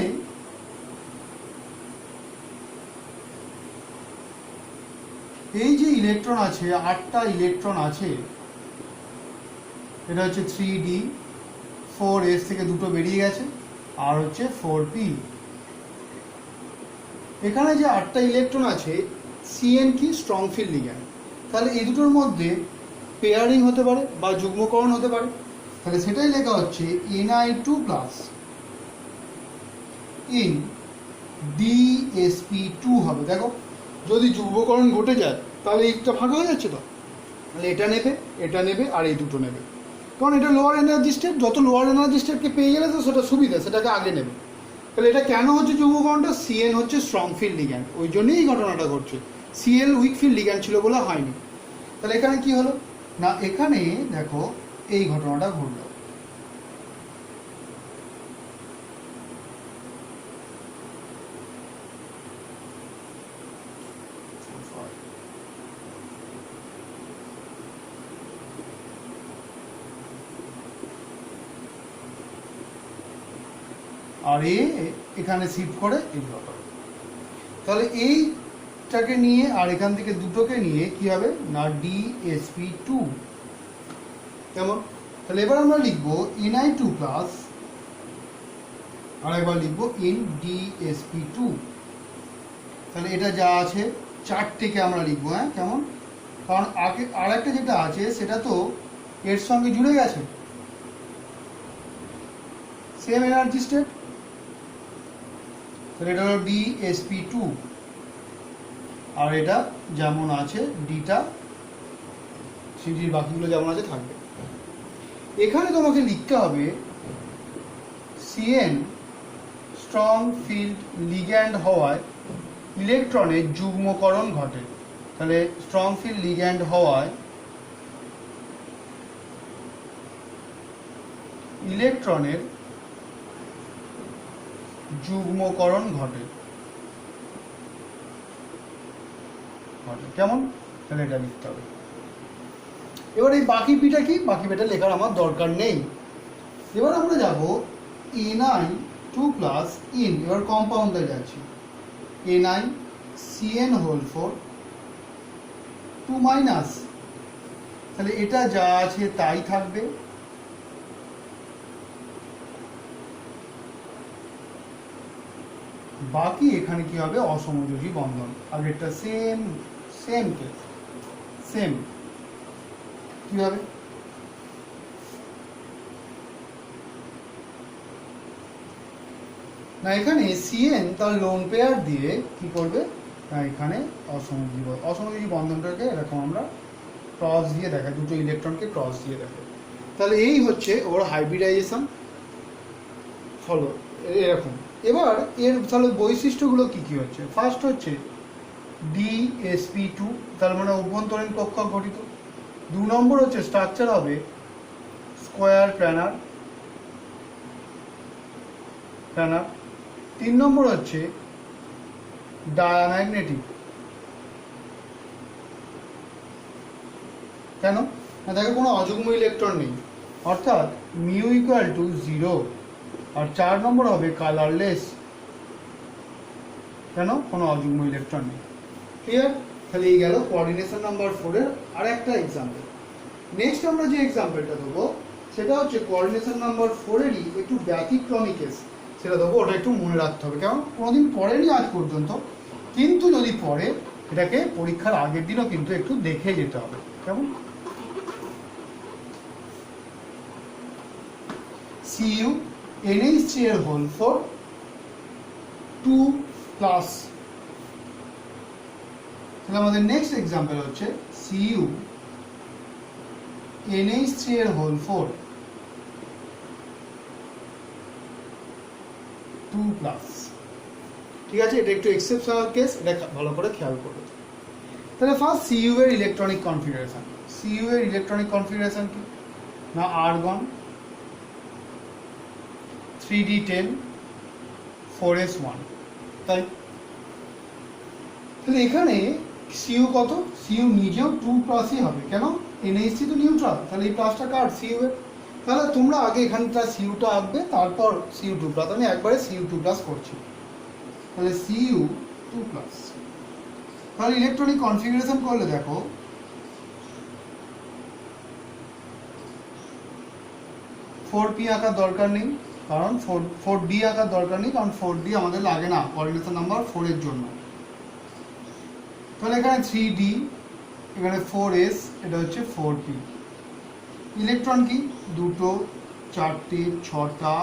এই যে ইলেকট্রন আছে, 8টা ইলেকট্রন আছে, এটা হচ্ছে 3d, 4s থেকে দুটো বেরিয়ে গেছে, আর হচ্ছে 4p। এখানে যে 8টা ইলেকট্রন আছে, Cn কি, স্ট্রং ফিল্ড লিগ্যান্ড, তাহলে এই দুটোর মধ্যে পেয়ারিং হতে পারে বা যুগ্মকরণ হতে পারে, তাহলে সেটাই লেখা হচ্ছে Ni2+ in DsP2 হবে। দেখো যদি যুগ্মকরণ ঘটে যায় তাহলে এইটা ফাঁকা হয়ে যাচ্ছে, তো তাহলে এটা নেবে আর এই দুটো নেবে, কারণ এটা লোয়ার এনার্জি স্টেট, যত লোয়ার এনার্জি স্টেটকে পেয়ে গেলে তো সেটা সুবিধা, সেটাকে আগে নেবে। তাহলে এটা কেন হচ্ছে যুগ্মকরণটা, Cn হচ্ছে স্ট্রং ফিল্ড লিগ্যান্ড, ওই জন্যই এই ঘটনাটা ঘটছে। Cl উইক ফিল্ড লিগ্যান্ড ছিল বলে হয়নি। তাহলে এখানে কি হলো না, এখানে দেখো এই ঘটনাটা ঘটলো। আর এখানে শিফট করে এগুলো করে। তাহলে এইটাকে নিয়ে আর এখান থেকে দুটোকে নিয়ে কি হবে না DsP2 কেমন। তাহলে এবার আমরা লিখবো Ni2 প্লাস আর একবার লিখবো ইন DsP2। তাহলে এটা যা আছে চারটেকে আমরা লিখবো, হ্যাঁ কেমন, কারণ আগে আর একটা যেটা আছে সেটা তো এর সঙ্গে জুড়ে গেছে, সেম এনার্জি স্টেট। তাহলে এটা হলো DsP2 আর এটা যেমন আছে ডিটা সিডির বাকিগুলো যেমন আছে থাকবে। এখানে তোমাকে লিখতে হবে Cn স্ট্রং ফিল্ড লিগ্যান্ড হওয়ায় ইলেকট্রনের যুগ্মকরণ ঘটে। তাহলে স্ট্রং ফিল্ড লিগ্যান্ড হওয়ায় ইলেকট্রনের যুগ্মকরণ ঘটে কেমন। তাহলে এটা লিখতে হবে। এবার এই বাকি পিটা কি, বাকি পিটা লেখার আমার দরকার নেই। এবার আমরা যাব Ni2 প্লাস ইন, এবার কম্পাউন্ডে যাচ্ছি NiCN4 2 মাইনাস, তাহলে এটা যা আছে তাই থাকবে। বাকি এখানে কি হবে অসমযোজী বন্ধন, আগেরটা সেম সেম কেস সেম কি হবে না এখানে Cn তার লোন পেয়ার দিয়ে কি করবে না এখানে অসমযোজী বন্ধনটাকে এরকম আমরা ক্রস দিয়ে দেখাই, দুটো ইলেকট্রনকে ক্রস দিয়ে দেখাই। তাহলে এই হচ্ছে ওর হাইব্রিডাইজেশন ফলো এরকম। এবার এর তাহলে বৈশিষ্ট্যগুলো কি কি হচ্ছে, ফার্স্ট হচ্ছে DsP2 তার মানে অভ্যন্তরীণ কক্ষক গঠিত। 2 নম্বর হচ্ছে স্ট্রাকচার হবে স্কোয়ার প্ল্যানার। 3 নম্বর হচ্ছে ডায়াম্যাগনেটিক। কেন না দেখো কোনো অযুগ্ম ইলেকট্রন নেই, অর্থাৎ মিউ ইকুয়াল টু 0। আর 4 নম্বর হবে কালারলেস, কেন কোনো অযুগ্ম ইলেকট্রন নেই। ক্লিয়ার। তাহলে এই গেল কোঅর্ডিনেশন নাম্বার 4 এর আর একটা এক্সাম্পল। নেক্সট আমরা যে এক্সাম্পলটা দেবো সেটা হচ্ছে কোঅর্ডিনেশন নাম্বার 4 এরই একটু ব্যতিক্রমী কেস, সেটা দেবো। ওটা একটু মনে রাখতে হবে, কারণ কোনোদিন পড়েনি আজ পর্যন্ত, কিন্তু যদি পড়ে এটাকে পরীক্ষার আগের দিনও কিন্তু একটু দেখে যেতে হবে কেমন। Cu NH3 2 plus. তাহলে আমাদের নেক্সট এক্সাম্পল হচ্ছে Cu NH3 2 প্লাস। ঠিক আছে, এটা একটু এক্সেপশনাল কেস, এটা ভালো করে খেয়াল করবে। তাহলে ফার্স্ট Cu এর ইলেকট্রনিক কনফিগারেশন। Cu এর ইলেকট্রনিক কনফিগারেশন কি না আর্গন 3d10 4s1, তাই। তাহলে এখানে Cu কত, Cu নিজেও 2 প্লাসই হবে, কেন NH3 তো নিউট্রাল, তাহলে এই প্লাসটা কার Cu এর। তাহলে তোমরা আগে এখানটা Cu2 আঁকবে, তারপর Cu2 প্লাস। আমি একবারে Cu2 প্লাস করছি, তাহলে Cu2 প্লাস। তাহলে ইলেকট্রনিক কনফিগারেশন করলে দেখো 4p আঁকার দরকার নেই, কারণ 4d আঁকার দরকার নেই, কারণ 4d আমাদের লাগে না কোঅর্ডিনেশন নাম্বার 4 এর জন্য। তাহলে এখানে 3d, এখানে 4s, এটা হচ্ছে 4p। ইলেকট্রন কি দুটো, চারটে, ছটা,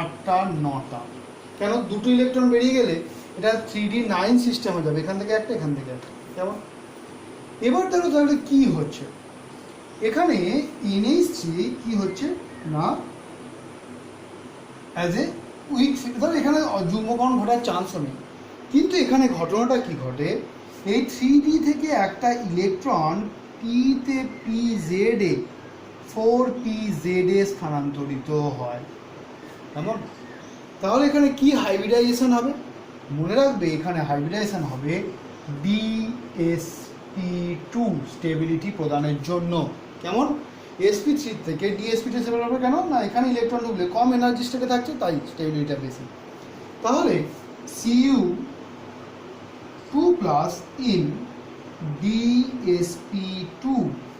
8টা, 9টা। কেন দুটো ইলেকট্রন বেরিয়ে গেলে এটা 3d9 সিস্টেম হয়ে যাবে, এখান থেকে একটা, এখান থেকে একটা, কেমন। এবার দেখো তাহলে কি হচ্ছে এখানে NH3 কি হচ্ছে না অ্যাজ এ উইক, ধর এখানে যুগ্মকরণ ঘটার চান্সও নেই, কিন্তু এখানে ঘটনাটা কি ঘটে, এই 3d থেকে একটা ইলেকট্রন পিতে PZ এ 4pZ এ স্থানান্তরিত হয়, কেমন। তাহলে এখানে কি হাইব্রিডাইজেশন হবে, মনে রাখবে এখানে হাইব্রিডাইজেশন হবে DsP2 স্টেবিলিটি প্রদানের জন্য, কেমন। sp3 থেকে dsp2 স্টেবল হবে, কেন না এখানে ইলেকট্রন ঢুকলে কম এনার্জি স্টেটে থাকছে, তাই স্টেবিলিটিটা বেশি। তাহলে Cu 2 প্লাস ইন DsP2,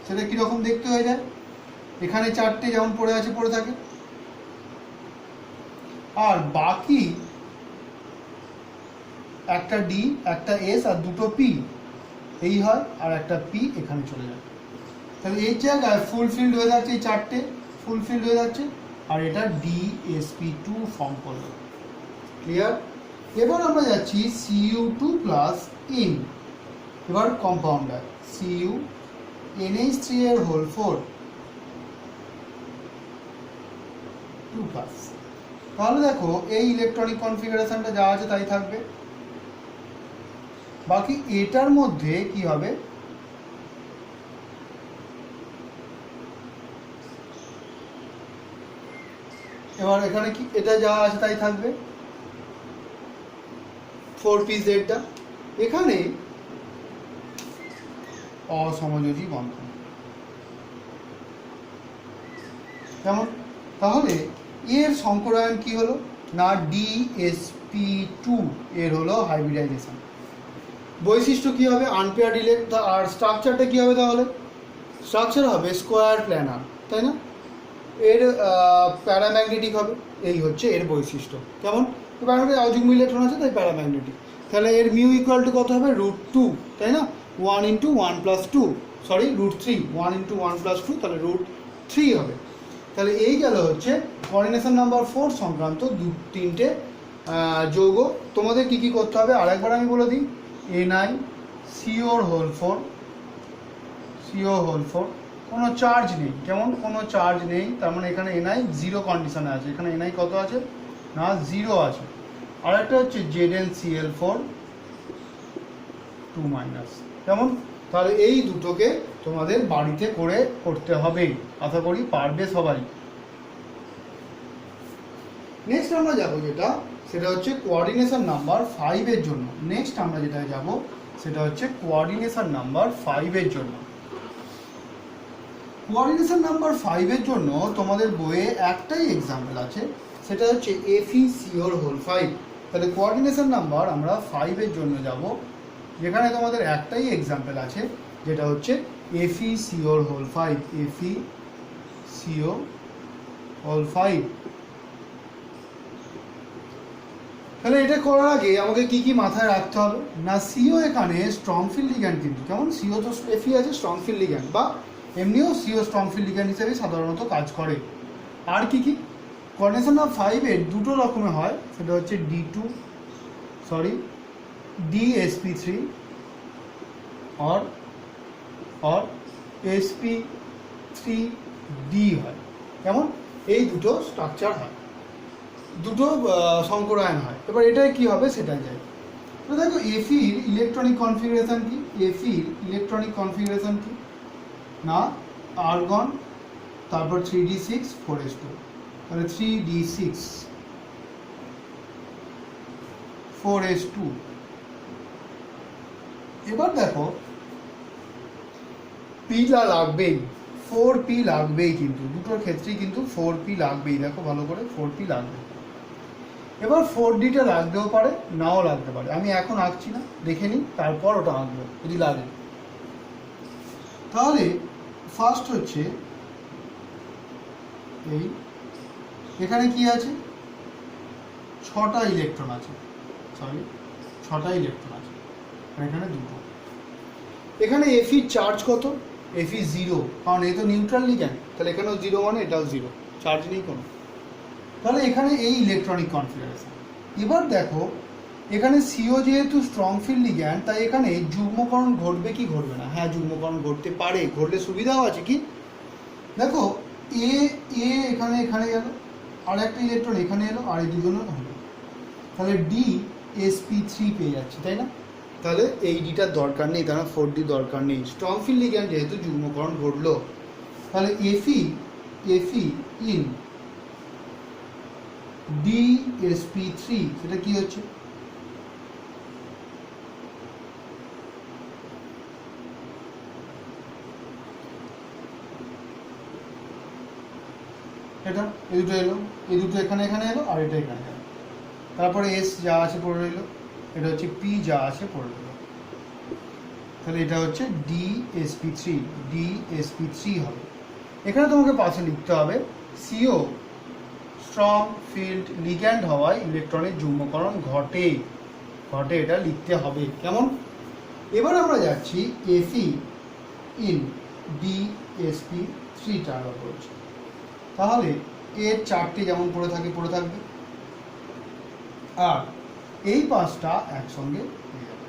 সেটা কীরকম দেখতে হয়ে যায়? এখানে চারটে যেমন পড়ে আছে পড়ে থাকে, আর বাকি একটা ডি, একটা এস আর দুটো পি এই হয়, আর একটা পি এখানে চলে যায়। তাহলে এই জায়গায় ফুলফিল্ড হয়ে যাচ্ছে, এই চারটে ফুলফিল্ড হয়ে যাচ্ছে, আর এটা DsP2 ফর্ম করলো। ক্লিয়ার? এবার আমরা যাচ্ছি Cu2 প্লাস ইন, এবার কম্পাউন্ডার CuNH3 এর হোল 4 2 প্লাস। তাহলে দেখো এই ইলেকট্রনিক কনফিগারেশনটা যা আছে তাই থাকবে, বাকি এটার মধ্যে কি হবে, এবার এখানে কি এটা যা আছে তাই থাকবে 4pZটা, এখানে অসমযোজী বন্ধন কেমন? তাহলে এর সংকরায়ন কি হলো না, DsP2 এর হলো হাইব্রিডাইজেশন। বৈশিষ্ট্য কি হবে, আনপেয়ার্ড ইলেক্ট, আর স্ট্রাকচারটা কি হবে? তাহলে স্ট্রাকচার হবে স্কোয়ার প্ল্যানার, তাই না? এর প্যারাম্যাগনেটিক হবে, এই হচ্ছে এর বৈশিষ্ট্য। কেমন? প্যারাম্যাগনেটিক অযুগ্ম ইলেকট্রন আছে তাই প্যারাম্যাগনেটিক। তাহলে এর মিউ ইকুয়াল টু কত হবে, √2, তাই না? 1 × 1 + 2, সরি √3, 1 × 1 + 2, তাহলে √3 হবে। তাহলে এই গেল হচ্ছে কোঅর্ডিনেশন নাম্বার 4 সংক্রান্ত তিনটে যৌগ। তোমাদের কি কি করতে হবে আরেকবার আমি বলে দিই। Ni CO হোল 4, কোনো চার্জ নেই, কেমন? কোনো চার্জ নেই, তার মানে এখানে Ni 0 কন্ডিশনে আছে, এখানে Ni কত আছে না 0 আছে। আর একটা হচ্ছে ZnCl4 2-, কেমন? তাহলে এই দুটোকে তোমাদের বাড়িতে করতে হবে, আশা করি পারবে সবাই। নেক্সট আমরা যাব যেটা, সেটা হচ্ছে কোঅর্ডিনেশন নাম্বার 5 এর জন্য। নেক্সট আমরা যেটা যাব সেটা হচ্ছে কোঅর্ডিনেশন নাম্বার 5 এর জন্য। কোঅর্ডিনেশন নাম্বার 5 এর জন্য তোমাদের বইয়ে একটাই এক্সাম্পল আছে, সেটা হচ্ছে FeCO হোল 5। তাহলে কোঅর্ডিনেশন নাম্বার আমরা 5 এর জন্য যাব, যেখানে তোমাদের একটাই এক্সাম্পল আছে, যেটা হচ্ছে FeCO হোল 5, FeCO হোল 5। তাহলে এটা করার আগে আমাকে কি কি মাথায় রাখতে হবে না, সিও এখানে স্ট্রং ফিল্ড লিগ্যান্ড, কিন্তু কেমন? সিও তো Fe আছে স্ট্রং ফিল্ড লিগ্যান্ড, বা এমনিও সিও স্ট্রং ফিল্ড লিগ্যান্ড হিসেবে সাধারণত কাজ করে। আর কি কি কোঅর্ডিনেশন নাম্বার 5 এর দুটো রকমের হয়, সেটা হচ্ছে DsP3 or sp3d হয়। কেমন? এই দুটো স্ট্রাকচার হয়, দুটো সংকরায়ন হয়। এবার এটাই কি হবে সেটাই যায়। তো দেখো Feর ইলেকট্রনিক কনফিগারেশন কি, Feর ইলেকট্রনিক কনফিগারেশন কি না, আর্গন, তারপর 3d6 4s2, তাহলে 3d6 4s2। এবার দেখো পিটা লাগবেই, 4p লাগবেই, কিন্তু দুটোর ক্ষেত্রেই কিন্তু 4p লাগবেই। দেখো ভালো করে 4p লাগবে। এবার 4dটা লাগতেও পারে, নাও লাগতে পারে, আমি এখন আঁকছি না, দেখে নিই, তারপর ওটা আঁকবো যদি লাগে। তাহলে ফার্স্ট হচ্ছে এই, এখানে কি আছে, 6টা ইলেকট্রন আছে, সরি 6টা ইলেকট্রন আছে, আর এখানে দুটো। এখানে Fe চার্জ কত, Fe 0, কারণ এই তো নিউট্রাল লিগ্যান্ড, তাহলে এখানেও 0 মানে এটাও 0, চার্জ নেই কোনো। তাহলে এখানে এই ইলেকট্রনিক কনফিগারেশন। এবার দেখো এখানে সিও যেহেতু স্ট্রং ফিল্ড লিগ্যান্ড, তাই এখানে যুগ্মকরণ ঘটবে কি ঘটবে না? হ্যাঁ, যুগ্মকরণ ঘটতে পারে, ঘটলে সুবিধাও আছে কি, দেখো এ এখানে গেল, আর একটা ইলেকট্রন এখানে এলো, আর এই দুজনের হলো, তাহলে DsP3 পেয়ে যাচ্ছে, তাই না? তাহলে এই ডিটার দরকার নেই, তার 4D দরকার নেই, স্ট্রং ফিল্ড লিগ্যান্ড যেহেতু যুগ্মকরণ ঘটলো। তাহলে Fe ইন DsP3 সেটা কি হচ্ছে, এটা এই দুটো এলো, এই দুটো এখানে এলো, আর এটা এখানে এলো, তারপরে S যা আছে পড়ে রইলো, এটা হচ্ছে P যা আছে পড়ে রইলো। তাহলে এটা হচ্ছে DsP3, DsP3 হবে। এখানে তোমাকে পাশে লিখতে হবে CO স্ট্রং ফিল্ড লিগ্যান্ড হওয়ায় ইলেকট্রনের যুগ্মকরণ ঘটে, এটা লিখতে হবে। কেমন? এবার আমরা যাচ্ছি Fe ইন DsP3 টার অ্যাপ্রোচ। তাহলে এর চারটে যেমন পড়ে থাকবে, আর এই পাঁচটা একসঙ্গে হয়ে যাবে।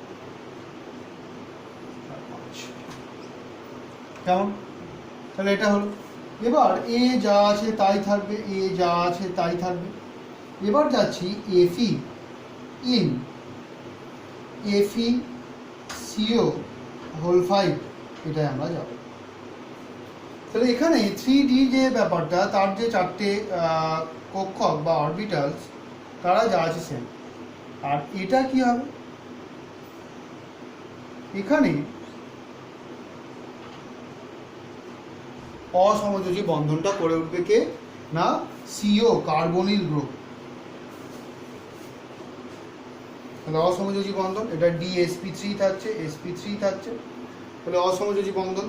কেমন? তাহলে এটা হলো। এবার এ যা আছে তাই থাকবে, এবার যাচ্ছি Fe ইন FeCO হোল 5, এটাই আমরা যাব। তাহলে এখানে 3D যে ব্যাপারটা, তার যে চারটে কক্ষক বা অরবিটালস, তারা যা আছে সেম। আর এটা কি হবে? এখানে অসমযোজী বন্ধনটা করে উঠবে কে না CO কার্বনিল গ্রুপ। তাহলে অসমযোজী বন্ধন, এটা DsP3 থাকছে, sp3 থাকছে, তাহলে অসমযোজী বন্ধন।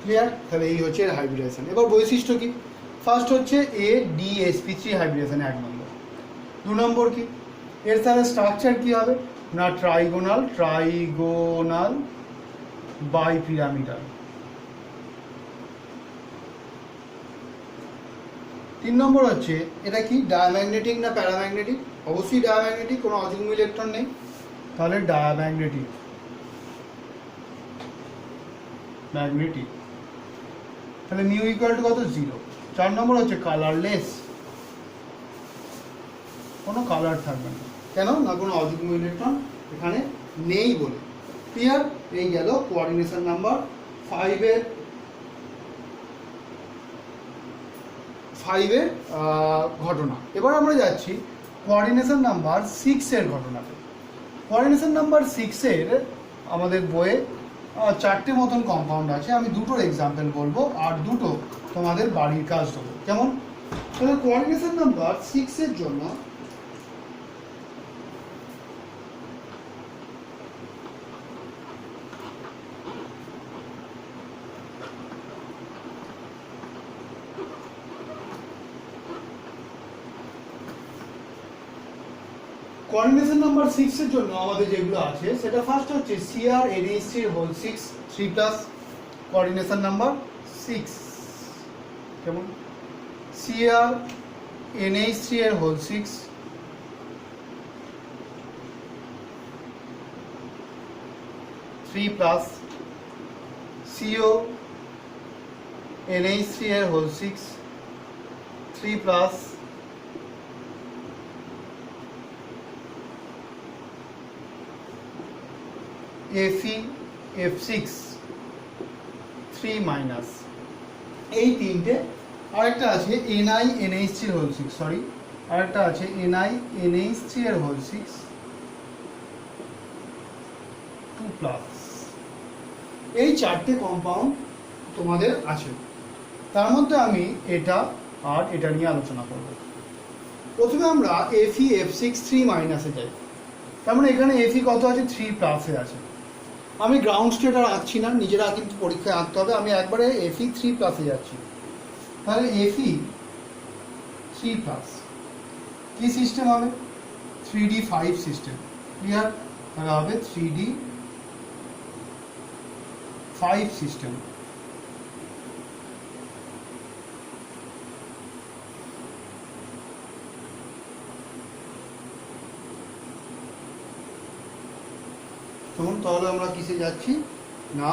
ক্লিয়ার? তাহলে এই হচ্ছে এর হাইব্রিডেশন। এবার বৈশিষ্ট্য কি? ফার্স্ট হচ্ছে DsP3 হাইব্রিডেশন 1 নম্বর। 2 নম্বর কি? এর তাহলে স্ট্রাকচার কি হবে না ট্রাইগোনাল বাইপিরামিডাল। 3 নম্বর হচ্ছে এটা কি ডায়াম্যাগনেটিক না প্যারাম্যাগনেটিক? অবশ্যই ডায়াম্যাগনেটিক, কোনো অযুগ্ম ইলেকট্রন নেই, তাহলে ডায়াম্যাগনেটিক। তাহলে মিউ ইকুয়াল টু কত? 0। 4 নম্বর হচ্ছে কালারলেস, কোনো কালার থাকবে না। কেন না? কোনো অযুগ্ম ইলেকট্রন এখানে নেই বলে। ক্লিয়ার? এই গেল কোঅর্ডিনেশন নাম্বার 5 এর ঘটনা। এবার আমরা যাচ্ছি কোঅর্ডিনেশন নাম্বার 6 এর ঘটনাতে। কোঅর্ডিনেশন নাম্বার 6 এর আমাদের বইয়ে 4টে মতন কম্পাউন্ড আছে। আমি দুটোর এক্সাম্পল বলবো আর দুটো তোমাদের বাড়ির কাজ দেবো। কেমন? তাহলে কোঅর্ডিনেশন নাম্বার 6 এর জন্য কোঅর্ডিনেশন নাম্বার 6 এর জন্য আমাদের যেগুলো আছে সেটা ফার্স্ট হচ্ছে CrNH3 হোল 6 3+, কোঅর্ডিনেশন নাম্বার 6। কেমন? CrNH3 এর হোল 6 3+, CONH3 এর হোল 6 3+, FeF6 3-, এই তিনটে। আরেকটা আছে NiNH3 এর হোল 6, সরি, আরেকটা আছে NiNH3 এর হোল 6 2+। এই চারটে কম্পাউন্ড তোমাদের আছে। তার মধ্যে আমি এটা আর এটা নিয়ে আলোচনা করব। প্রথমে আমরা FeF6 3- যাই। তার মানে এখানে Fe কত আছে? 3+ আছে। আমি গ্রাউন্ড স্টেট আর আঁকছি না, নিজেরা কিন্তু পরীক্ষায় আঁকতে হবে। আমি একবারে Fe 3+ যাচ্ছি। তাহলে Fe 3+, কি সিস্টেম হবে? 3D5 system. ক্লিয়ার? তাহলে হবে 3D5 সিস্টেম। তখন তাহলে আমরা কিসে যাচ্ছি না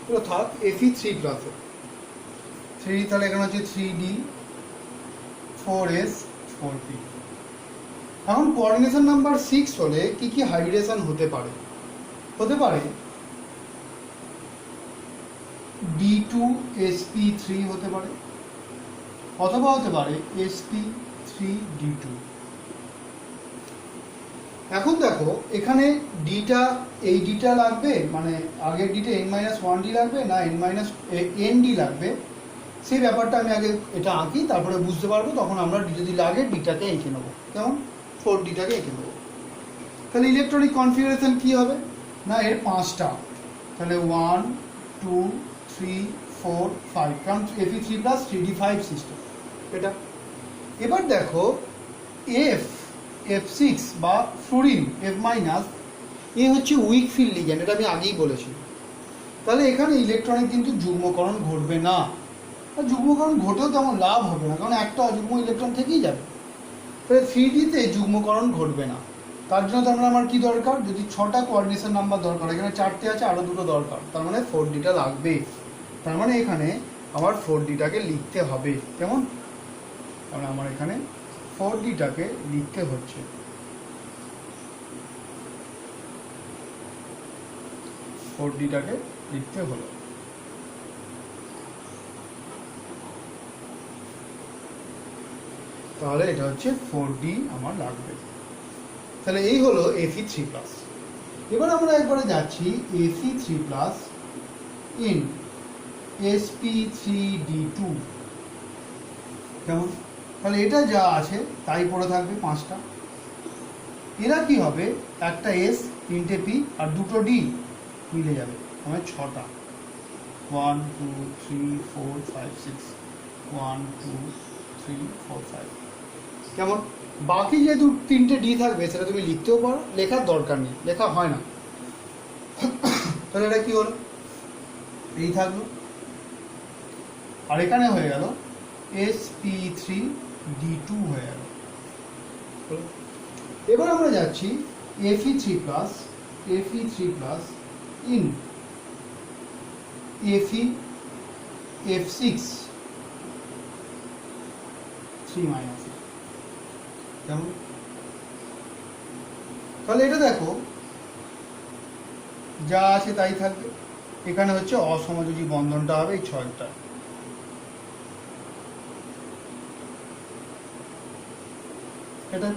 পুরো থাক Fe 3+, 3, তাহলে এখানে হচ্ছে 3D 4S 4P। এখন কোঅর্ডিনেশন নাম্বার 6 হলে কি কি হাইব্রিডেশন হতে পারে? D2sp3 হতে পারে, অথবা হতে পারে sp3d2। এখন দেখো এখানে ডিটা, এই ডিটা লাগবে, মানে আগের ডিটা n-1d লাগবে না n-nd লাগবে? সেই ব্যাপারটা আমি আগে এটা আঁকি, তারপরে বুঝতে পারবো, তখন আমরা যদি লাগে ডিটাকে এঁকে নেবো। কেমন? 4D-টাকে এঁকে নেবো। তাহলে ইলেকট্রনিক কনফিগারেশন কি হবে না, এর 5টা। তাহলে 1 2 3 4 5, কারণ Fe3 প্লাস 3D5 সিস্টেম এটা। এবার দেখো F6 বা ফ্লুরিন F মাইনাস, এ হচ্ছে উইক ফিল্ড লিগ্যান্ড, এটা আমি আগেই বলেছি। তাহলে এখানে ইলেকট্রনের কিন্তু যুগ্মকরণ ঘটবে না, আর যুগ্মকরণ ঘটেও তেমন লাভ হবে না, কারণ একটা অযুগ্ম ইলেকট্রন থেকেই যাবে। তাহলে 3D-তে যুগ্মকরণ ঘটবে না। তার জন্য তো আমার কি দরকার, যদি 6টা কোঅর্ডিনেশন নাম্বার দরকার, এখানে 4টে আছে, আরও 2টো দরকার, তার মানে 4D-টা লাগবে। তার মানে এখানে আমার 4D-টাকে লিখতে হবে। কেমন? তাহলে আমার এখানে 4D-টাকে লিখতে হচ্ছে। 4D-টাকে লিখতে হলো। তাহলে এটা হচ্ছে 4D আমার লাগবে। তাহলে এই হলো Fe3+। এবার আমরা একবারে যাচ্ছি Fe3+ ইন sp3d2। কেমন? তাহলে এটা যা আছে তাই পড়ে থাকবে 5টা। এরা কি হবে, একটা S, 3টে P আর 2টো D মিলে যাবে, মানে 6টা। 1 2 3 4 5 6, 1 2 3 4 5। কেমন? বাকি যেহেতু 3টে D থাকবে, সেটা তুমি লিখতেও পারো, লেখার দরকার নেই, লেখা হয় না। তাহলে এটা কি হলো, এই থাকলো, আর এখানে হয়ে গেল sp3d2 হয়ে গেল। এবার আমরা যাচ্ছি Fe3+ ইন F6 3-। কেমন? তাহলে এটা দেখো যা আছে তাই থাকবে। এখানে হচ্ছে অসমযোজী বন্ধনটা হবে এই 6টা। এটা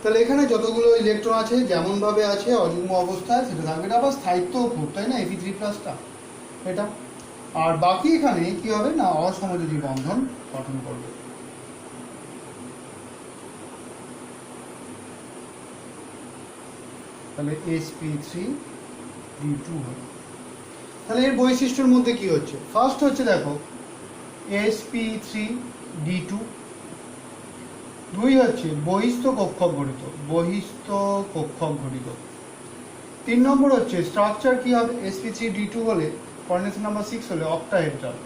তাহলে এখানে যতগুলো ইলেকট্রন আছে যেমন ভাবে আছে অযুগ্ম অবস্থায় সেটা থাকবে, এটা আবার স্থায়িত্বও খুব, তাই না, Fe3+টা এটা। আর বাকি এখানে কি হবে না, অসমযোজী বন্ধন গঠন করবে। তাহলে sp3d2 হবে। তাহলে এর বৈশিষ্ট্যের মধ্যে কি হচ্ছে, ফার্স্ট হচ্ছে দেখো sp3d2, 2 হচ্ছে বহিস্থ কক্ষক ঘটিত, 3 নম্বর হচ্ছে স্ট্রাকচার কি হবে, sp3d2 হলে কোঅর্ডিনেশন নাম্বার 6 হলে অক্টাহেড্রাল।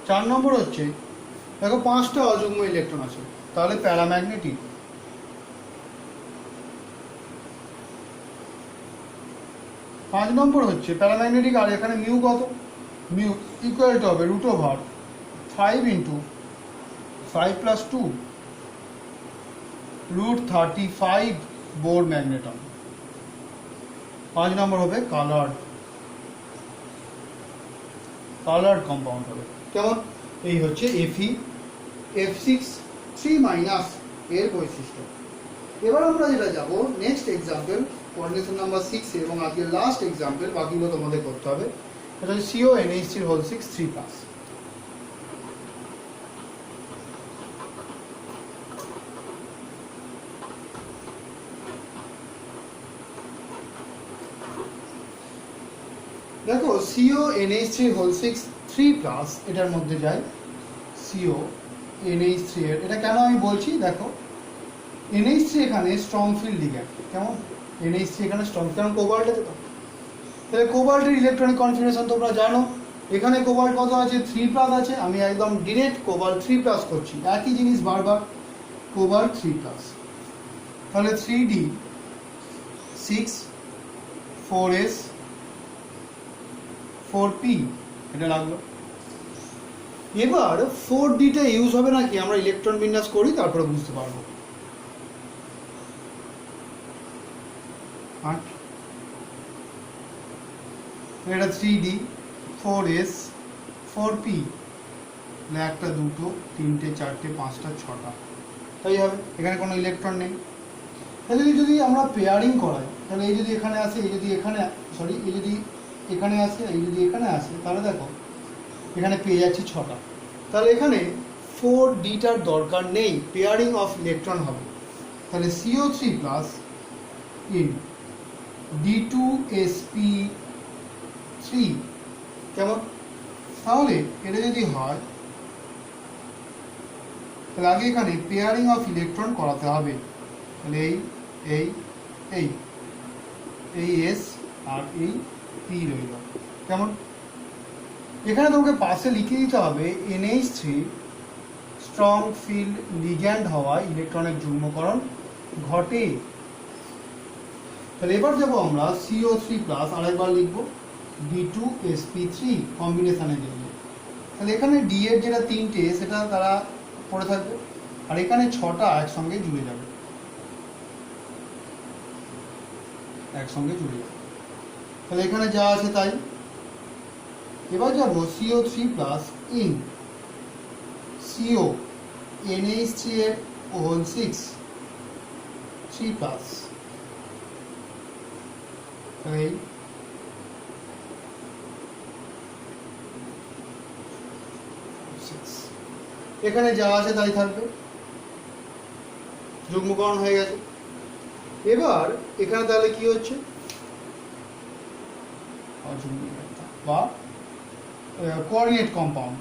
4 নম্বর হচ্ছে দেখো 5টা অযুগ্ম ইলেকট্রন আছে, তাহলে প্যারাম্যাগনেটিক। 5 নম্বর হচ্ছে প্যারাম্যাগনেটিক, আর এখানে মিউ কত, মিউ ইকুয়াল টু হবে √5 × 5 + 2 √35 বোর ম্যাগনেটন। 5 নম্বর হবে কালার্ড কম্পাউন্ড হবে। কেমন? এই হচ্ছে F6 3- এর বৈশিষ্ট্য। এবার আমরা যেটা যাব নেক্সট এক্সাম্পল, কোঅর্ডিনেশন নাম্বার 6 এবং আজকের লাস্ট এক্সাম্পল, বাকিগুলো তোমাদের করতে হবে। এটা হচ্ছে CONH3 3+। দেখো CONH3 3+, এটার মধ্যে যায় CONH3 এর, এটা কেন আমি বলছি দেখো, NH3 এখানে স্ট্রং ফিল্ড লিগ্যান্ড। কেমন? NH3 এখানে স্ট্রং, কারণ কোবাল্ট আছে তো। তাহলে কোবাল্টের ইলেকট্রনিক কনফিগারেশন তোমরা জানো, এখানে কোবাল্ট কত আছে, 3+ আছে, আমি একদম ডিরেক্ট কোবাল্ট 3+ করছি, একই জিনিস বারবার, কোবাল্ট 3+। তাহলে 3D 6 4s 4p এটা লাগলো। এবার 4D-টা ইউজ হবে নাকি, আমরা ইলেকট্রন বিন্যাস করি তারপরে বুঝতে পারবো। এটা 3D 4s 4p, একটা 2টো 3টে 4টে 5টা 6টা, তাই হবে, এখানে কোনো ইলেকট্রন নেই। তাহলে যদি আমরা পেয়ারিং করাই, তাহলে এই যদি এখানে আসে, এই যদি এখানে, সরি, এই যদি এখানে আসে, এই যদি এখানে আসে তাহলে দেখো এখানে পেয়ে যাচ্ছি 6টা। তাহলে এখানে 4Dটার দরকার নেই, পেয়ারিং অফ ইলেকট্রন হবে। তাহলে CO3 প্লাস ইন D2sp3 কেমন? তাহলে এটা যদি হয় তাহলে আগে এখানে পেয়ারিং অফ ইলেকট্রন করাতে হবে। তাহলে এই এস আর এই পি রইল কেমন? এখানে তোমাকে পাশে লিখে দিতে হবে NH3 স্ট্রং ফিল্ড লিগ্যান্ড হওয়ায় ইলেকট্রনের যুগ্মকরণ ঘটে। তাহলে এবার যাবো আমরা CO3 প্লাস, আরেকবার লিখবো D2sp3 কম্বিনেশনে লিখবো। তাহলে এখানে ডি এর যেটা 3টে সেটা তারা পড়ে থাকবে, আর এখানে 6টা একসঙ্গে জুড়ে যাবে, একসঙ্গে জুড়ে যাবে। তাহলে এখানে যা আছে তাই। এবার যাবো CO3 plus in CO NH3 এর হোল 6 3 প্লাস, তাই এখানে যা আছে তাই থাকবে, যুগ্মকরণ হয়ে গেছে। এবার এখানে তাহলে কি হচ্ছে, বা কোঅর্ডিনেট কম্পাউন্ড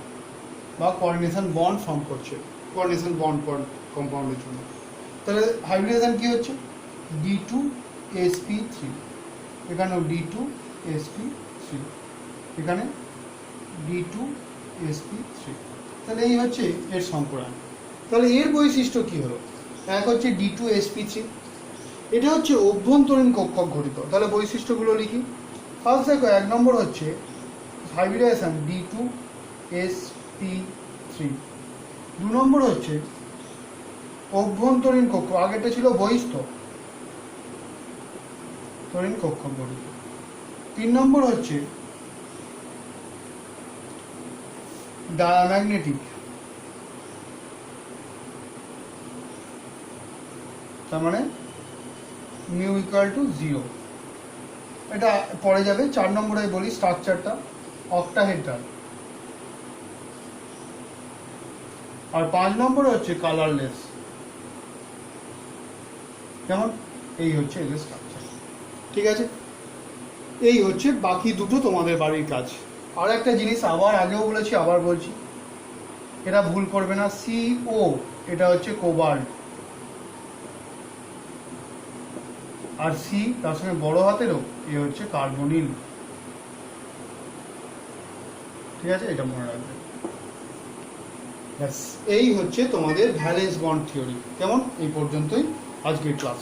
বা কোঅর্ডিনেশন বন্ড ফর্ম করছে, কোঅর্ডিনেশন বন্ড কম্পাউন্ডের জন্য। তাহলে হাইব্রিডেশন কি হচ্ছে, D2sp3, এখানেও D2sp3, এখানে D2sp3। তাহলে এই হচ্ছে এর সংকরণ। তাহলে এর বৈশিষ্ট্য কি হলো? এক হচ্ছে D2sp3, এটা হচ্ছে অভ্যন্তরীণ কক্ষক ঘটিত। তাহলে বৈশিষ্ট্যগুলো লিখি। ফার্স্ট দেখো 1 নম্বর হচ্ছে হাইব্রিডাইজেশন D2sp3, 2 নম্বর হচ্ছে অভ্যন্তরীণ কক্ষ, আগেরটা ছিল বহিস্থরীণ কক্ষক ঘটিত। 3 নম্বর হচ্ছে ডায়াম্যাগনেটিক, তার মানে μ=0, এটা পরে যাবে। 4 নম্বরে বলি স্ট্রাকচারটা অক্টাহেড্রাল, আর 5 নম্বরে হচ্ছে কালারলেস। কেমন? এই হচ্ছে এদের স্ট্রাকচার। ঠিক আছে, এই হচ্ছে বাকি দুটো তোমাদের বাড়ির কাজ। আর একটা জিনিস আবার আগেও বলেছি, আবার বলছি, এটা ভুল করবে না। CO এটা হচ্ছে কোবাল্ট, আর সি তার সঙ্গে বড় হাতেরও এ হচ্ছে কার্বনিল। ঠিক আছে, এটা মনে রাখবে। ব্যাস, এই হচ্ছে তোমাদের ভ্যালেন্স বন্ড থিওরি। কেমন? এই পর্যন্তই আজকের ক্লাস।